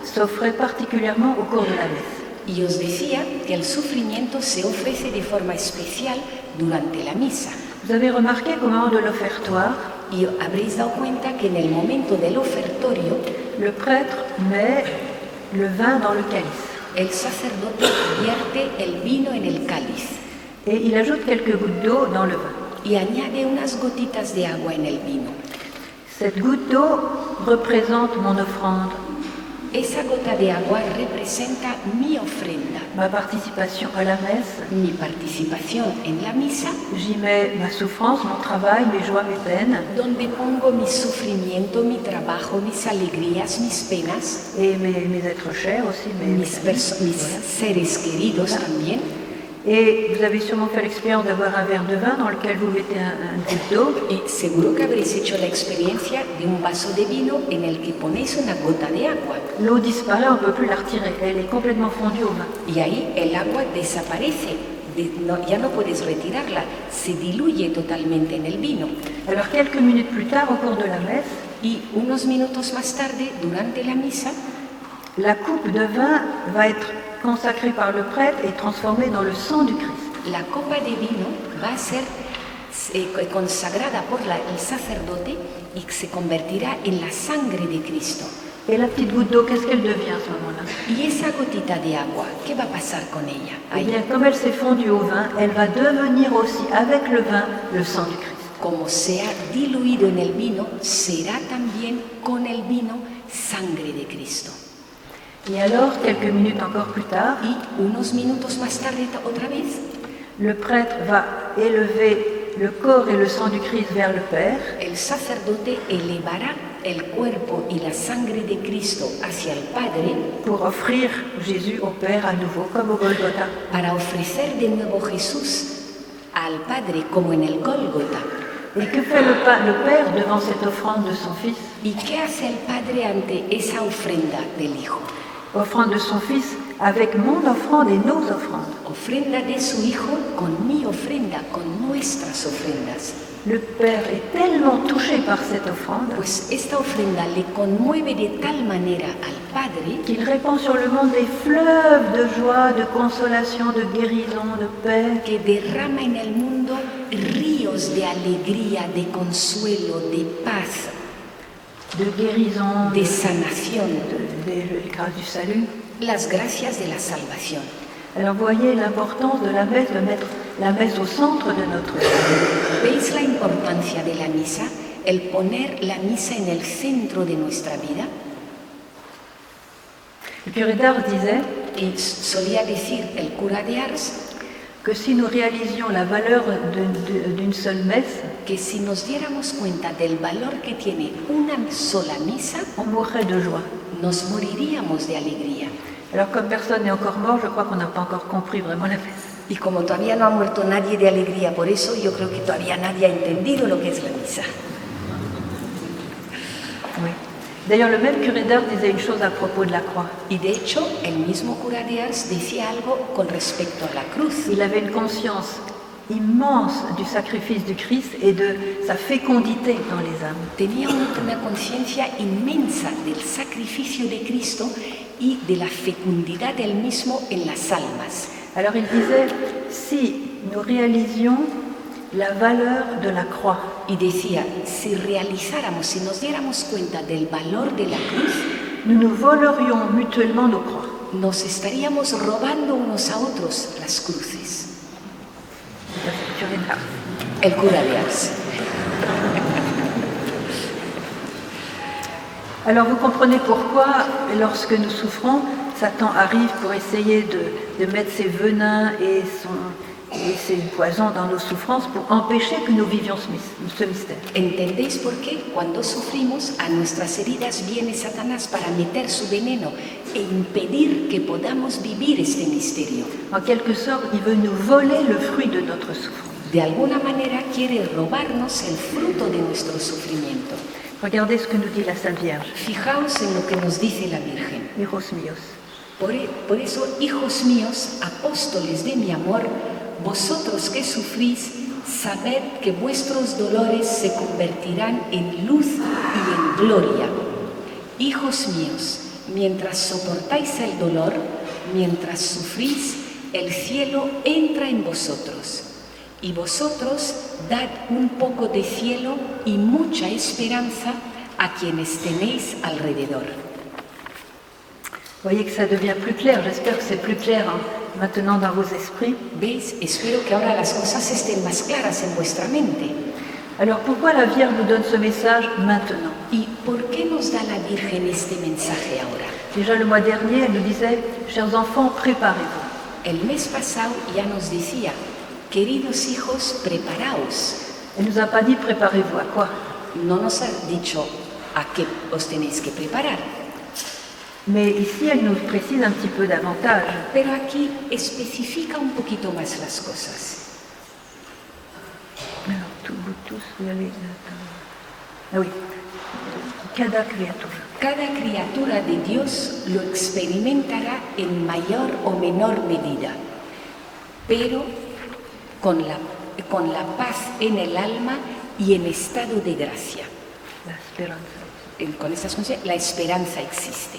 s'offrait particulièrement au cours de la messe. Y os decía que el sufrimiento se ofrece de forma especial durante la misa. Vous avez remarqué qu'au moment de l'offertoire, Y habréis dado cuenta que en el momento del ofertorio, le prêtre met le vin dans le calice el sacerdote vierte el vino en el cáliz et il ajoute quelques gouttes d'eau dans le vin. y añade unas gotitas de agua en el vino. Cette goutte d'eau représente mon offrande, Esa gota de agua representa mi ofrenda, ma participation à la messe. mi participación en la misa, J'y mets ma souffrance, mon travail, mes joies, mes peines donde pongo mi sufrimiento, mi trabajo, mis alegrías, mis penas, et mes êtres chers aussi, mes amis. mis seres queridos también. Et vous avez sûrement fait l'expérience d'avoir un verre de vin dans lequel vous mettez un goutte d'eau. Y seguro que habréis hecho la experiencia de un vaso de vino en el que ponéis una gota de agua. L'eau disparaît, on ne peut plus la retirer. Elle est complètement fondue au vin. Y ahí el agua desaparece, ya no puedes retirarla, se diluye totalmente en el vino. Alors quelques minutes plus tard, au cours de la messe, Y unos minutos más tarde, durante la misa, la coupe de vin va être consacrée par le prêtre et transformée dans le sang du Christ. la copa de vino va a ser consagrada por el sacerdote y se convertirá en la sangre de Cristo. Et la petite goutte d'eau, qu'est-ce qu'elle devient à ce moment-là? Y esa gotita de agua, ¿qué va a pasar con ella? Eh Ahí, bien, comme elle s'est fondue au vin, elle va devenir aussi, avec le vin, le sang du Christ. como se ha diluido en el vino, será también con el vino sangre de Cristo. Et alors, quelques minutes encore plus tard, Y unos minutos más tarde, otra vez, le prêtre va élever le corps et le sang du Christ vers le Père. el sacerdote elevará el cuerpo y la sangre de Cristo hacia el Padre Pour offrir Jésus au Père à nouveau, comme au Golgotha. para ofrecer de nuevo Jesús al Padre como en el Gólgota. Et que fait le Père devant cette offrande de son Fils? ¿Y qué hace el Padre ante esa ofrenda del Hijo? Offrande de son Fils avec mon offrande et nos offrandes. Ofrenda de su Hijo con mi ofrenda, con nuestras ofrendas. Le Père est tellement touché par cette offrande Pues esta ofrenda le conmueve de tal manera al Padre qu'il répand sur le monde des fleuves de joie, de consolation, de guérison, de paix. que derrama en el mundo ríos de alegría, de consuelo, de paz, De guérison, de sanación, des grâces du salut. las gracias de la salvación. Alors voyez l'importance de la messe, de mettre la messe au centre de notre vie. ¿Veis la importancia de la misa? El poner la misa en el centro de nuestra vida. Le curé d'Ars disait Y solía decir el cura de Ars que si nous réalisions la valeur d'une seule messe, que si nos diéramos cuenta del valor que tiene una sola misa, on mourrait de joie. nos moriríamos de alegría. Alors comme personne n'est encore mort, je crois qu'on n'a pas encore compris vraiment la messe. Y como todavía no ha muerto nadie de alegría por eso, yo creo que todavía nadie ha entendido lo que es la misa. Oui. D'ailleurs, le même curé d'Ars disait une chose à propos de la croix. Y de hecho, el mismo cura de Ars decía algo con respecto a la cruz. Il avait une conscience immense du sacrifice du Christ et de sa fécondité dans les âmes. Tenía una conciencia inmensa del sacrificio de Cristo y de la fecundidad del mismo en las almas. Alors il disait, si nous réalisions la valeur de la croix, Y decía, si realizáramos, si nos diéramos cuenta del valor de la cruz, nous nous volerions mutuellement nos croix. nos estaríamos robando unos a otros las cruces. C'est le curé d'Ars. El cura de Ars. Alors vous comprenez pourquoi, lorsque nous souffrons, Satan arrive pour essayer de mettre ses venins et ses poisons dans nos souffrances pour empêcher que nous vivions ce mystère. ¿Entendéis por qué cuando sufrimos a nuestras heridas viene Satanás para meter su veneno e impedir que podamos vivir este misterio? En quelque sorte, il veut nous voler le fruit de notre souffrance. De alguna manera quiere robarnos el fruto de nuestro sufrimiento. Regardez ce que nous dit la Sainte Vierge. Fijaos en lo que nos dice la Virgen. Hijos míos, Por eso, hijos míos, apóstoles de mi amor, vosotros que sufrís, sabed que vuestros dolores se convertirán en luz y en gloria. Hijos míos, mientras soportáis el dolor, mientras sufrís, el cielo entra en vosotros. Y vosotros dad un poco de cielo y mucha esperanza a quienes tenéis alrededor. Vous voyez que ça devient plus clair, j'espère que c'est plus clair maintenant dans vos esprits. ¿Veis? Espero que ahora las cosas estén más claras en vuestra mente. Alors pourquoi la Vierge nous donne ce message maintenant? ¿Y por qué nos da la Virgen este mensaje ahora? Déjà le mois dernier, elle nous disait, chers enfants, préparez-vous. El mes pasado ya nos decía, queridos hijos, preparaos. Elle nous a pas dit préparez-vous à quoi? No nos ha dicho a qué os tenéis que preparar. Mais ici, elle nous précise un petit peu davantage. Pero aquí especifica un poquito más las cosas. Alors, vous tous, vous allez... Ah oui. Cada criatura. Cada criatura de Dios lo experimentará en mayor o menor medida, pero con la paz en el alma y en estado de gracia. La esperanza. Con estas cosas, la esperanza existe.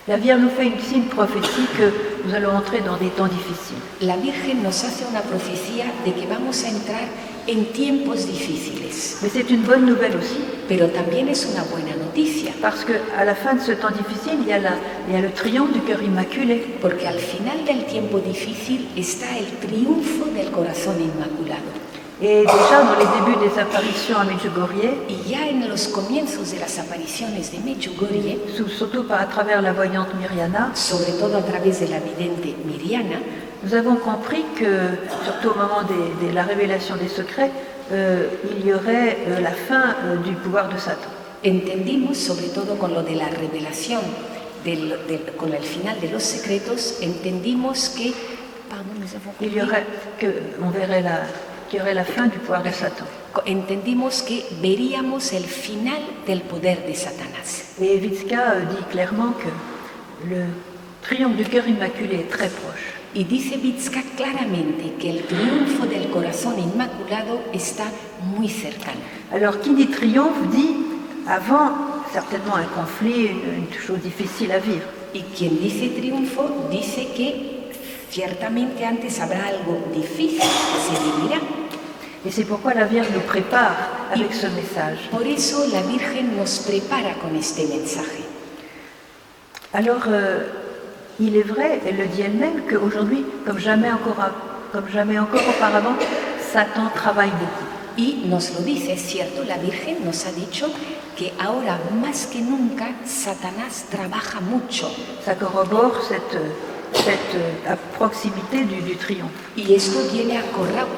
La Vierge nous fait ici une prophétie que nous allons entrer dans des temps difficiles. La Virgen nos hace una profecía de que vamos a entrar en tiempos difíciles. Mais c'est une bonne nouvelle aussi. Pero también es una buena noticia. Parce qu'à la fin de ce temps difficile, il y a le triomphe du cœur immaculé. Porque al final del tiempo difícil está el triunfo del corazón inmaculado. Et déjà dans les débuts des apparitions à Medjugorje, y ya en los comienzos de las apariciones de Medjugorje, surtout à travers la voyante Miriana, sobre todo a través de la vidente Miriana, nous avons compris que, surtout au moment de la révélation des secrets, il y aurait la fin du pouvoir de Satan. Entendimos, sobre todo con lo de la revelación, con el final de los secretos, entendimos que, il y aurait qu'il y aurait la fin du pouvoir de Satan. Entendimos que veríamos el final del poder de Satanás. Et Witzka dit clairement que le triomphe du cœur immaculé est très proche. Y dice Witzka claramente que el triunfo del corazón inmaculado está muy cercano. Alors qui dit triomphe dit avant certainement un conflit, une chose difficile à vivre. Y quien dice triunfo dice que ciertamente antes habrá algo difícil que se vivirá. Et c'est pourquoi la Vierge nous prépare avec ce message. Por eso la Virgen nos prepara con este mensaje. Alors, il est vrai, elle le dit elle-même, qu'aujourd'hui, comme jamais encore auparavant, Satan travaille beaucoup. Y nos lo dice, es cierto, la Virgen nos ha dicho que ahora más que nunca Satanás trabaja mucho. Ça corrobore cette proximité du triomphe. Y esto viene a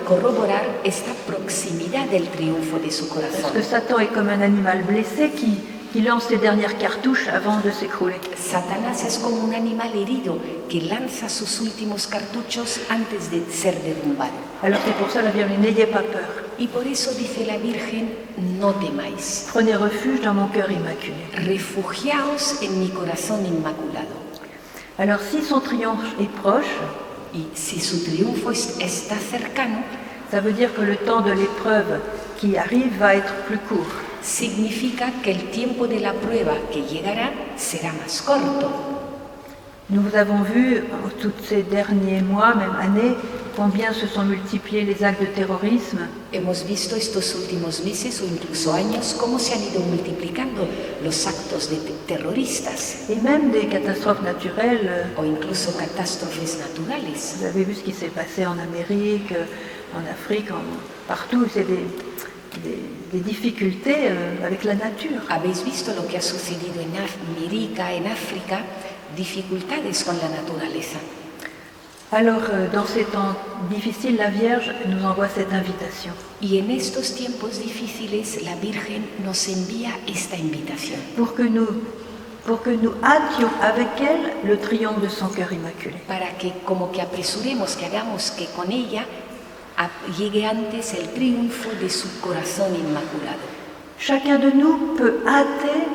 corroborar esta proximidad del triunfo de su corazón. Parce que Satan est comme un animal blessé qui lance les dernières cartouches avant de s'écrouler. Satanás es como un animal herido que lanza sus últimos cartuchos antes de ser derrumbado. Alors c'est pour ça la Vierge, n'ayez pas peur. Y por eso dice la Virgen, no temáis. Prenez refuge dans mon cœur immaculé. Refugiaos en mi corazón inmaculado. Alors si son triomphe est proche, y si su triunfo está cercano, ça veut dire que le temps de l'épreuve qui arrive va être plus court. Significa que el tiempo de la prueba que llegará será más corto. Nous avons vu tous ces derniers mois, même années, combien se sont multipliés les actes de terrorisme. Hemos visto estos últimos meses o incluso años cómo se han ido multiplicando los actos de terroristas. Et même des catastrophes naturelles. O incluso catástrofes naturales. Vous avez vu ce qui s'est passé en Amérique, en Afrique, partout. C'est des difficultés avec la nature. Habéis visto lo que ha sucedido en América, en África, dificultades con la naturaleza. Alors, dans ces temps difficiles, la Vierge nous envoie cette invitation. Y en estos tiempos difíciles, la Virgen nos envía esta invitación. Pour que nous hâtions avec elle le triomphe de son cœur immaculé. Para que, como que apresuremos, que hagamos que con ella llegue antes el triunfo de su corazón inmaculado. Chacun de nous peut hâter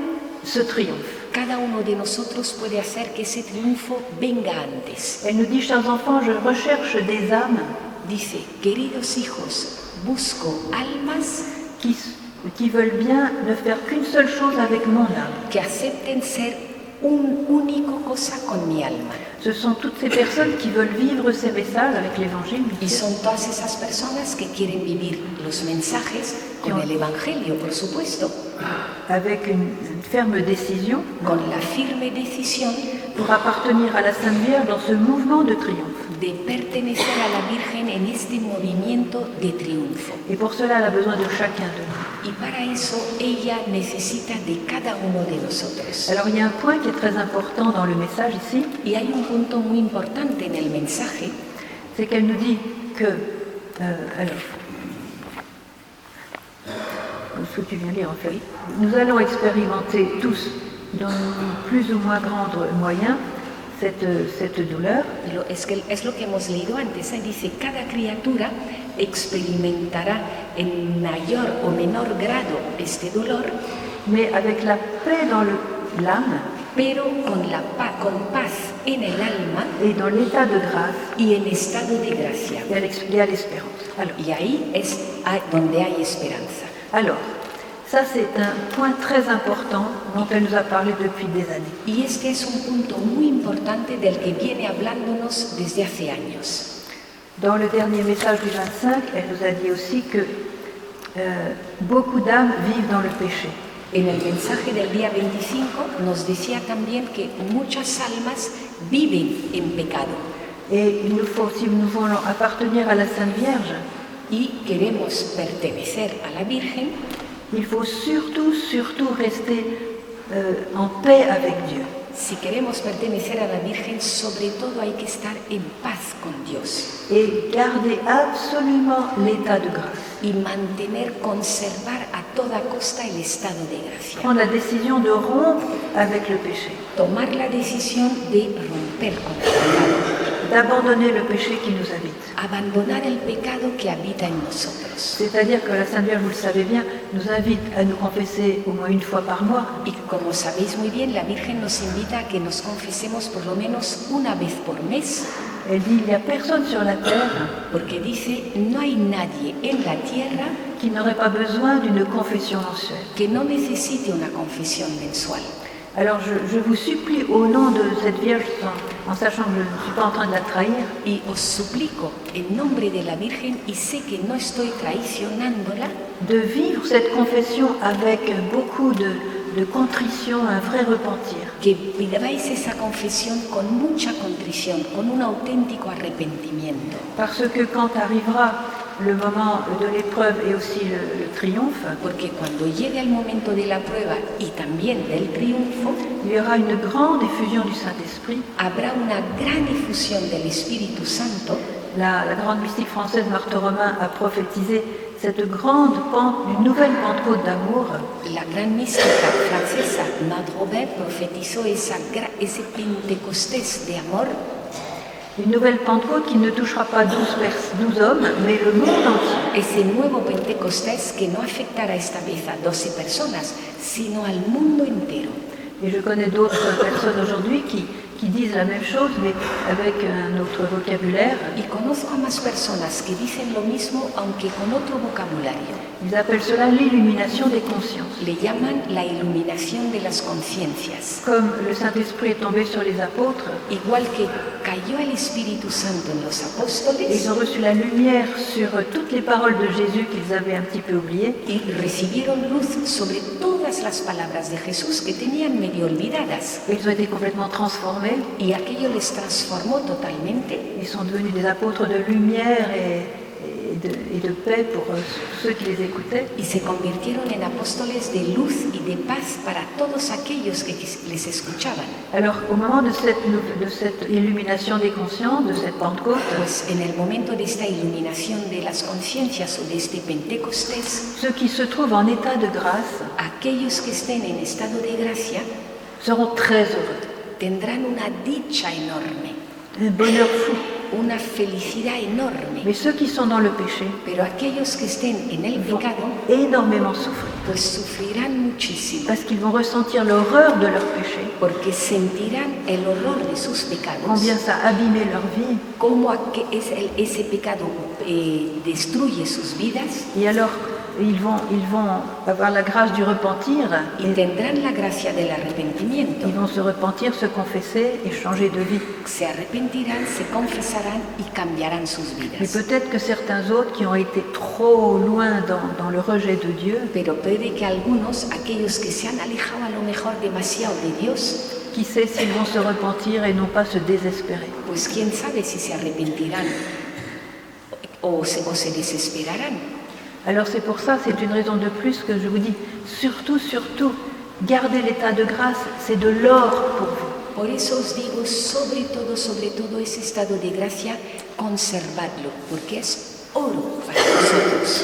ce triomphe. Cada uno de nosotros puede hacer que ese triunfo venga antes. Elle nous dit, chers enfants, je recherche des âmes. dice, queridos hijos, busco almas qui veulent bien ne faire qu'une seule chose avec mon âme. que acepten ser un único cosa con mi alma. Ce sont toutes ces personnes qui veulent vivre ces messages avec l'Évangile. Y son todas esas personas que quieren vivir los mensajes con el Evangelio, por supuesto, Avec une ferme décision con la firme decisión pour appartenir à la Sainte Vierge dans ce mouvement de triomphe. de pertenecer a la Virgen en este movimiento de triunfo. Et pour cela, elle a besoin de chacun de nous. Y para eso ella necesita de cada uno de nosotros. Alors il y a un point qui est très important dans le message ici, Y hay un punto muy importante en el mensaje, c'est qu'elle nous dit que, ce que tu viens de lire en fait, nous allons expérimenter tous, dans plus ou moins grands moyens, cette douleur. pero es lo que hemos leído antes, dice, cada criatura experimentará en mayor o menor grado este dolor, Mais avec la paix dans l'âme pero con paz en el alma et dans l'état de grâce, y en estado de gracia. il y a l'espérance. Y ahí es donde hay esperanza. Alors, ça c'est un point très important dont elle nous a parlé depuis des années. Y este es un punto muy importante del que viene hablándonos desde hace años. Dans le dernier message du 25, elle nous a dit aussi que beaucoup d'âmes vivent dans le péché. En el mensaje del día 25 nos decía también que muchas almas viven en pecado. Et il nous faut, si nous voulons appartenir à la Sainte Vierge, Y queremos pertenecer a la Virgen, il faut surtout rester en paix avec Dieu. si queremos pertenecer a la Virgen, sobre todo hay que estar en paz con Dios Et garder absolument l'état de grâce. y conservar a toda costa el estado de gracia. Prendre la décision de rompre avec le péché. Tomar la decisión de romper con el pecado, D'abandonner le péché qui nous habite. abandonar el pecado que habita en nosotros. C'est-à-dire que la Sainte Vierge, vous le savez bien, nous invite à nous confesser au moins une fois par mois. Y como sabéis muy bien, la Virgen nos invita a que nos confesemos por lo menos una vez por mes, Elle dit, il n'y a personne sur la terre porque dice, no hay nadie en la tierra qui n'aurait pas besoin d'une confession mensuelle. que no necesite una confesión mensual. Alors je vous supplie au nom de cette Vierge, en sachant que je ne suis pas en train de la trahir, Y os suplico en nombre de la Virgen, y sé que no estoy traicionándola, de vivre cette confession avec beaucoup de contrition, un vrai repentir. que viváis esa confesión con mucha contrición, con un auténtico arrepentimiento. Parce que quand arrivera le moment de l'épreuve et aussi le triomphe, Porque cuando llegue el momento de la prueba y también del triunfo, il y aura une grande effusion du Saint-Esprit. habrá una gran efusión del Espíritu Santo. La grande mystique française Marthe Romain a prophétisé cette grande une nouvelle Pentecôte d'amour La gran mística francesa Madre Robert profetizó ese Pentecostés de amor, une nouvelle Pentecôte qui ne touchera pas 12 hommes, mais le monde entier. ese nuevo Pentecostés que no afectará esta vez a 12 personas, sino al mundo entero. Et je connais d'autres personnes aujourd'hui qui disent la même chose, mais avec un autre vocabulaire. Y conozco a más personas que dicen lo mismo, aunque con otro vocabulario. Ils appellent cela l'illumination des consciences. Le llaman la iluminación de las conciencias. Comme le Saint-Esprit est tombé sur les apôtres, Igual que cayó el Espíritu Santo en los apóstoles ils ont reçu la lumière sur toutes les paroles de Jésus qu'ils avaient un petit peu oubliées. y recibieron luz sobre todas las palabras de Jesús que tenían medio olvidadas. Ils ont été complètement transformés. Y aquello les transformó totalmente Ils sont devenus des apôtres de lumière et de paix pour ceux qui les écoutaient. y se convirtieron en apóstoles de luz y de paz para todos aquellos que les escuchaban. Alors, au moment de cette illumination des consciences, de cette Pentecôte, Pues en el momento de esta iluminación de las conciencias o de este Pentecostés, ceux qui se trouvent en état de grâce aquellos que estén en estado de gracia seront très heureux. tendrán una dicha enorme, Un bonheur fou. una felicidad enorme. Mais ceux qui sont dans le péché Pero aquellos que estén en el vont pecado, énormément souffrir, pues sufrirán muchísimo, parce qu'ils vont ressentir l'horreur de leur péché, porque sentirán el horror de sus pecados, combien ça a abîmé leur vie. cómo ese pecado destruye sus vidas, Et alors, ils vont avoir la grâce du repentir, y tendrán la gracia del arrepentimiento. ils vont se repentir, se confesser et changer de vie. Se arrepentirán, se confesarán y cambiarán sus Mais vidas. peut-être que certains autres qui ont été trop loin dans le rejet de Dieu, Pero puede que algunos, aquellos que se han alejado a lo mejor demasiado de Dios, qui sait s'ils vont se repentir et non pas se désespérer. pues quién sabe si se arrepentirán o se desesperarán. Alors c'est pour ça, c'est une raison de plus que je vous dis, surtout, gardez l'état de grâce, c'est de l'or pour vous. Por eso os digo, sobre todo ese estado de gracia, conservadlo, porque es oro para nosotros.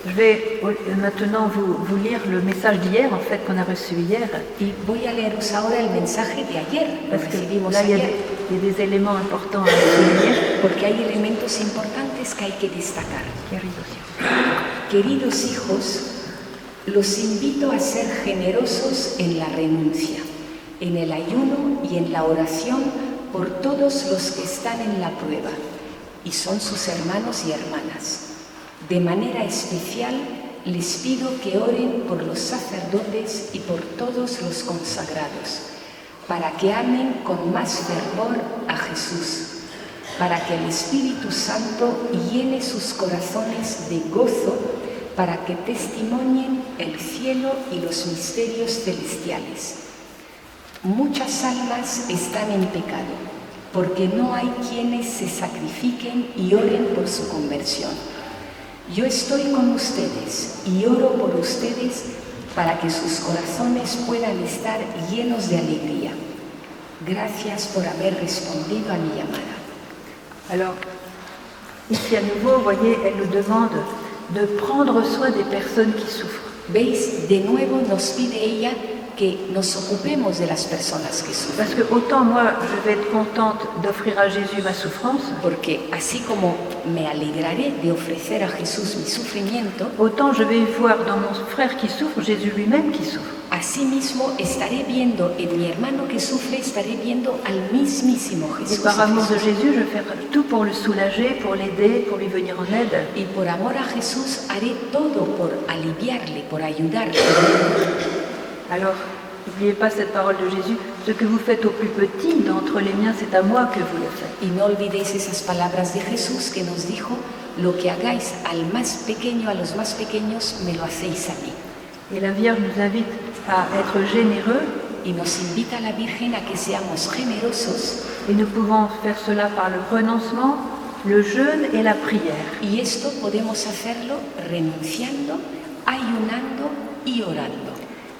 Je vais maintenant vous lire le message d'hier, en fait, qu'on a reçu hier, Y voy a leeros ahora el mensaje de ayer, lo parce que recibimos là, il y ayer, a des éléments importants à souligner. porque hay elementos importantes que hay que destacar. Queridos hijos, los invito a ser generosos en la renuncia, en el ayuno y en la oración por todos los que están en la prueba y son sus hermanos y hermanas. De manera especial, les pido que oren por los sacerdotes y por todos los consagrados, para que amen con más fervor a Jesús, para que el Espíritu Santo llene sus corazones de gozo, para que testimonien el cielo y los misterios celestiales. Muchas almas están en pecado, porque no hay quienes se sacrifiquen y oren por su conversión. Yo estoy con ustedes y oro por ustedes para que sus corazones puedan estar llenos de alegría. Gracias por haber respondido a mi llamada. Alors, ici à nouveau, vous voyez, elle nous demande de prendre soin des personnes qui souffrent. ¿Veis? De nuevo nos pide ella que nos ocupemos de las personas que sufren. Parce que autant moi, je vais être contente d'offrir à Jésus ma souffrance, Porque así como me alegraré de ofrecer a Jesús mi sufrimiento, autant je vais voir dans mon frère qui souffre, Jésus lui-même qui souffre. asimismo estaré viendo en mi hermano que sufre, estaré viendo al mismísimo Et Jesús. par amour de Jésus, je vais faire tout pour le soulager, pour l'aider, pour lui venir en aide. Y por amor a Jesús haré todo por aliviarle, por ayudarle. Alors, n'oubliez pas cette parole de Jésus, ce que vous faites au plus petit d'entre les miens, c'est à moi que vous le faites. Y no olvidéis esas palabras de Jesús que nos dijo, lo que hagáis al más pequeño, a los más pequeños, me lo hacéis a mí. Et la Vierge nous invite à être généreux, Y nos invita a la Virgen a que seamos generosos, et nous pouvons faire cela par le renoncement, le jeûne et la prière. y esto podemos hacerlo renunciando, ayunando y orando.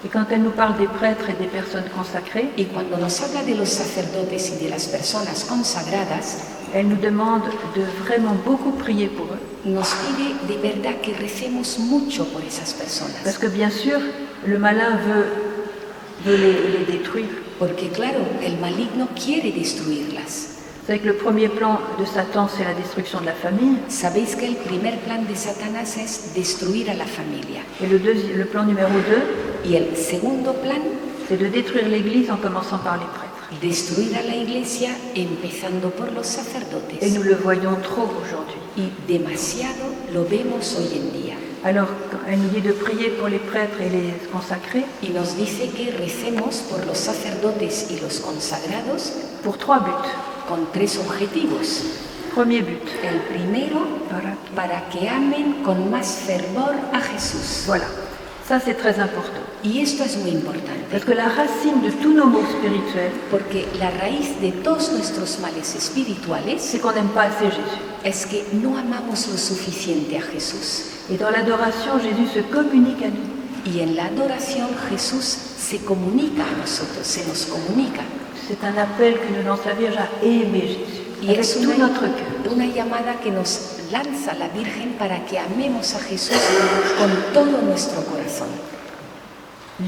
Et quand elle nous parle des prêtres et des personnes consacrées, Y cuando nos habla de los sacerdotes y de las personas consagradas, elle nous demande de vraiment beaucoup prier pour eux. nos pide de verdad que recemos mucho por esas personas. Parce que bien sûr, le malin veut les détruire. Porque claro, el maligno quiere destruirlas. Vous savez que le premier plan de Satan, c'est la destruction de la famille. Sabéis que el primer plan de Satanás es destruir a la familia. Et le plan numéro 2, Y el segundo plan, c'est de détruire l'Église en commençant par les prêtres. destruir a la iglesia empezando por los sacerdotes. Et nous le voyons trop aujourd'hui. Y demasiado lo vemos hoy en día. Alors, quand elle nous dit de prier pour les prêtres et les consacrés Y nos dice que recemos por los sacerdotes y los consagrados pour 3 buts. con 3 objetivos. Premier but, El primero, para que amen con más fervor a Jesús. voilà, ça c'est très important. Y esto es muy importante, Parce que la racine de tous nos maux spirituels, porque la raíz de todos nuestros males espirituales c'est qu'on n'aime pas assez Jésus. es que no amamos lo suficiente a Jesús. Et dans l'adoration, Jésus se communique à nous. Y en la adoración Jesús se comunica a nosotros, se nos comunica. C'est un appel que nous lançons à la Vierge à aimer Jésus, Y avec es tout notre cœur. una llamada que nos lanza la Virgen para que amemos a Jesús con todo nuestro corazón.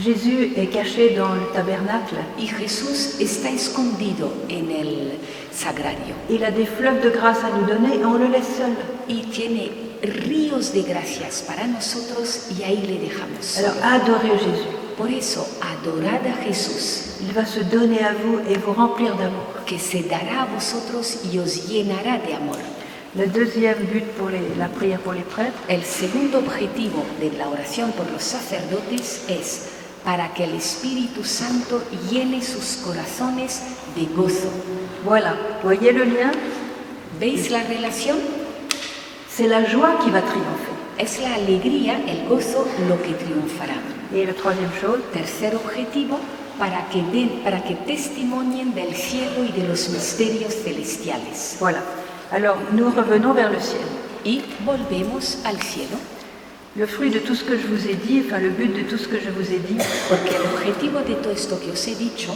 Jésus est caché dans le tabernacle. y Jesús está escondido en el sagrario Il a des fleuves de grâce à nous donner et on le laisse seul. y tiene ríos de gracias para nosotros y ahí le dejamos. Alors adorez Jésus. Por eso, adorad a Jesús, Il va se donner à vous et vous remplir d'amour. que se dará a vosotros y os llenará de amor. Le deuxième but pour la prière pour les prêtres, El segundo objetivo de la oración por los sacerdotes es para que el Espíritu Santo llene sus corazones de gozo. voilà, voyez le lien? ¿Veis la relación? C'est la joie qui va triompher. Es la alegría, el gozo, lo que triunfará. Et la troisième chose, Tercer objetivo, para que testimonien del cielo y de los misterios celestiales. voilà. Alors nous revenons vers le ciel. Y volvemos al cielo, Le fruit de tout ce que je vous ai dit, enfin le but de tout ce que je vous ai dit, porque el objetivo de todo esto que os he dicho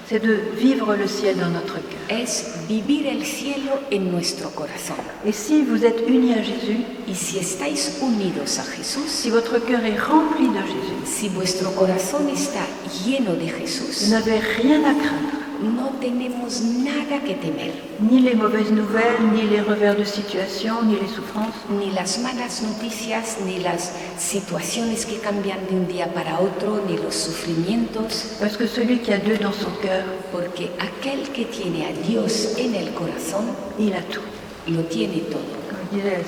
c'est de vivre le ciel dans notre cœur. es vivir el cielo en nuestro corazón. Et si vous êtes unis à Jésus, Y si estáis unidos a Jesús, si votre cœur est rempli de Jésus, si vuestro corazón está lleno de vous Jesús, n'avez rien à craindre. no tenemos nada que temer, Ni les mauvaises nouvelles, ni les revers de situation, ni les souffrances. ni las malas noticias, ni las situaciones que cambian de un día para otro, ni los sufrimientos, Parce que celui qui a Dieu dans son cœur, porque aquel que tiene a Dios en el corazón il a tout. lo tiene todo. Comme disait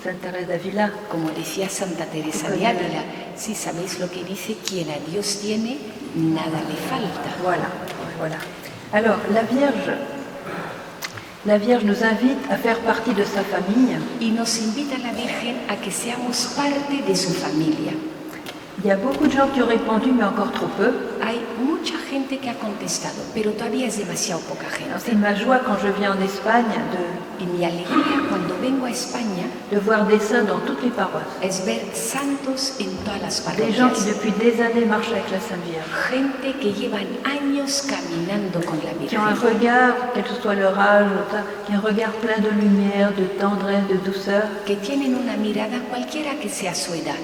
Sainte Thérèse d'Avila, Como decía Santa Teresa de Ávila, si sabéis lo que dice, quien a Dios tiene, nada le falta. voilà. Alors, la Vierge nous invite à faire partie de sa famille. Y nos invita la Virgen a que seamos parte de su familia. Il y a beaucoup de gens qui ont répondu, mais encore trop peu. Hay mucha gente que ha contestado, pero todavía es demasiado poca Alors, gente. c'est ma joie quand je viens en Espagne Y mi alegría cuando vengo a España de voir des saints dans toutes les paroisses. es ver santos en todas las Des gens qui parroquias. depuis des années marchent avec la Sainte Vierge. Gente que llevan años caminando con la Qui ont un Virgen. regard, quel que soit leur âge, qui ont un regard plein de lumière, de tendresse, de douceur. Que tienen una mirada, cualquiera que sea su edad,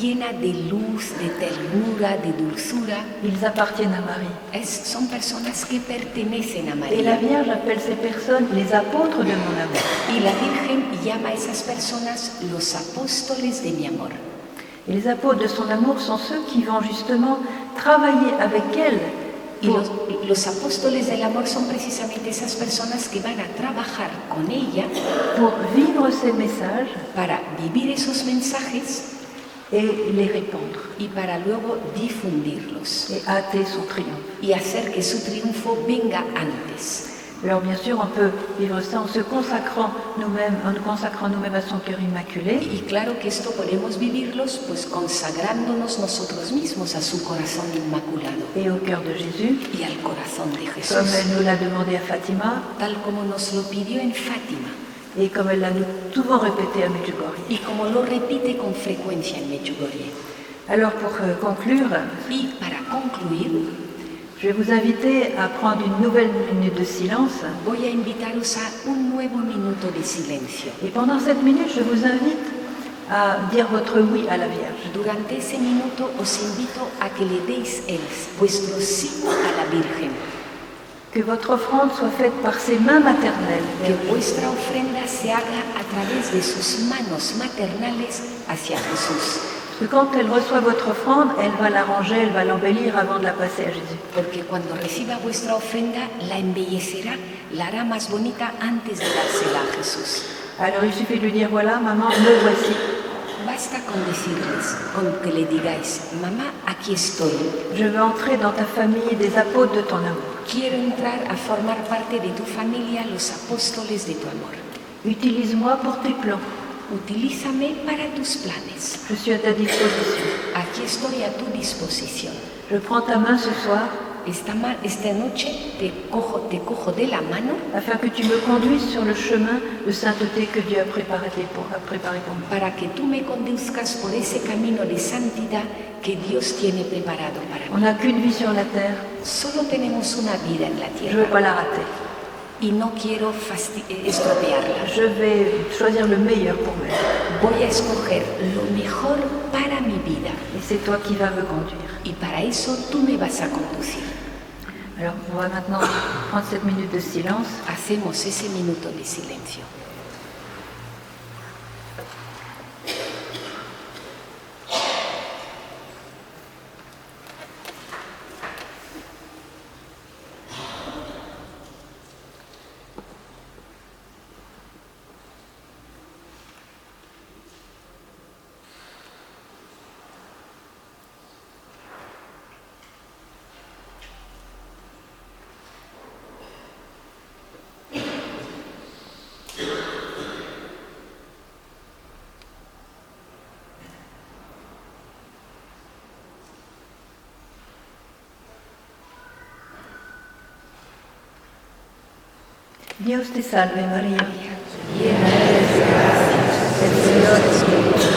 llena de luz, de ternura, de dulzura. Ils appartiennent à Marie. Son personas que pertenecen a Et la María. Vierge appelle ces personnes les apôtres de mon amour. Y la Virgen llama a esas personas los apóstoles de mi amor. Et les apôtres de son amour sont ceux qui vont justement travailler avec elle Y pour, los apóstoles del amor son precisamente esas personas que van a trabajar con ella pour vivre ces messages para vivir esos mensajes et les répandre y para luego difundirlos et hâter son triomphe. y hacer que su triunfo venga antes. Alors bien sûr, on peut vivre ça en se consacrant nous-mêmes, en nous consacrant nous-mêmes à son cœur immaculé, Y claro que esto podemos vivirlos pues consagrándonos nosotros mismos a su corazón inmaculado et au cœur de Jésus, y al corazón de comme Jesús, elle nous l'a demandé à Fatima tal como nos lo pidió en Fátima et comme elle l'a nous souvent répété à Medjugorje. y como lo repite con frecuencia en Medjugorje. Alors pour conclure, Y para concluir, je vais vous inviter à prendre une nouvelle minute de silence. voy a invitaros a un nuevo minuto de silencio. Et pendant cette minute, je vous invite à dire votre oui à la Vierge. Durante ese minuto os invito a que le deis vuestro sí a la Virgen, Que votre offrande soit faite par ses mains maternelles. que vuestra ofrenda se haga a través de sus manos maternales hacia Jesús. Parce que quand elle reçoit votre offrande, elle va l'arranger, elle va l'embellir avant de la passer à Jésus. Porque cuando reciba vuestra ofrenda, la embellecerá, la hará más bonita antes de dársela a Jesús. Alors il suffit de lui dire, voilà, maman, me voici. Basta con decirles, con que le digáis, mamá, aquí estoy. Je veux entrer dans ta famille des apôtres de ton amour. Quiero entrar a formar parte de tu familia, los apóstoles de tu amor. Utilise-moi pour tes plans. Utilízame para tus planes. Je suis à ta disposition. Aquí estoy a tu disposición. Je prends ta main ce soir Esta noche te cojo de la mano afin que tu me conduises sur le chemin de sainteté que Dieu a préparé pour moi. para que tú me conduzcas por ese camino de santidad que Dios tiene preparado para On mí. n'a qu'une vie sur la terre, Solo tenemos una vida en la je ne veux tierra pas la rater. y no quiero estropearla. Je vais choisir le meilleur pour moi. Voy a escoger lo mejor para mi vida Et c'est toi qui vas me conduire. y para eso tú me vas a conducir. Alors, on va maintenant prendre cette minute de silence. Hacemos ese minuto de silencio. Dios te salve María, Llena eres de gracia, el Señor es contigo,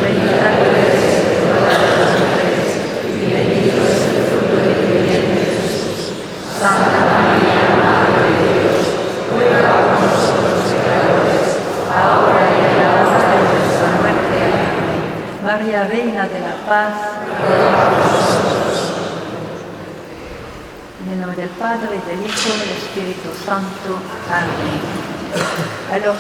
bendita tú eres entre todas las mujeres, y bendito es el fruto de tu vientre Jesús. Santa María, Madre de Dios, ruega por nosotros pecadores, ahora y en la hora de nuestra muerte. Amén. María, Reina de la Paz, ruega por nosotros. En el nombre del Padre, del Hijo y del Espíritu Santo. Amén. Alors,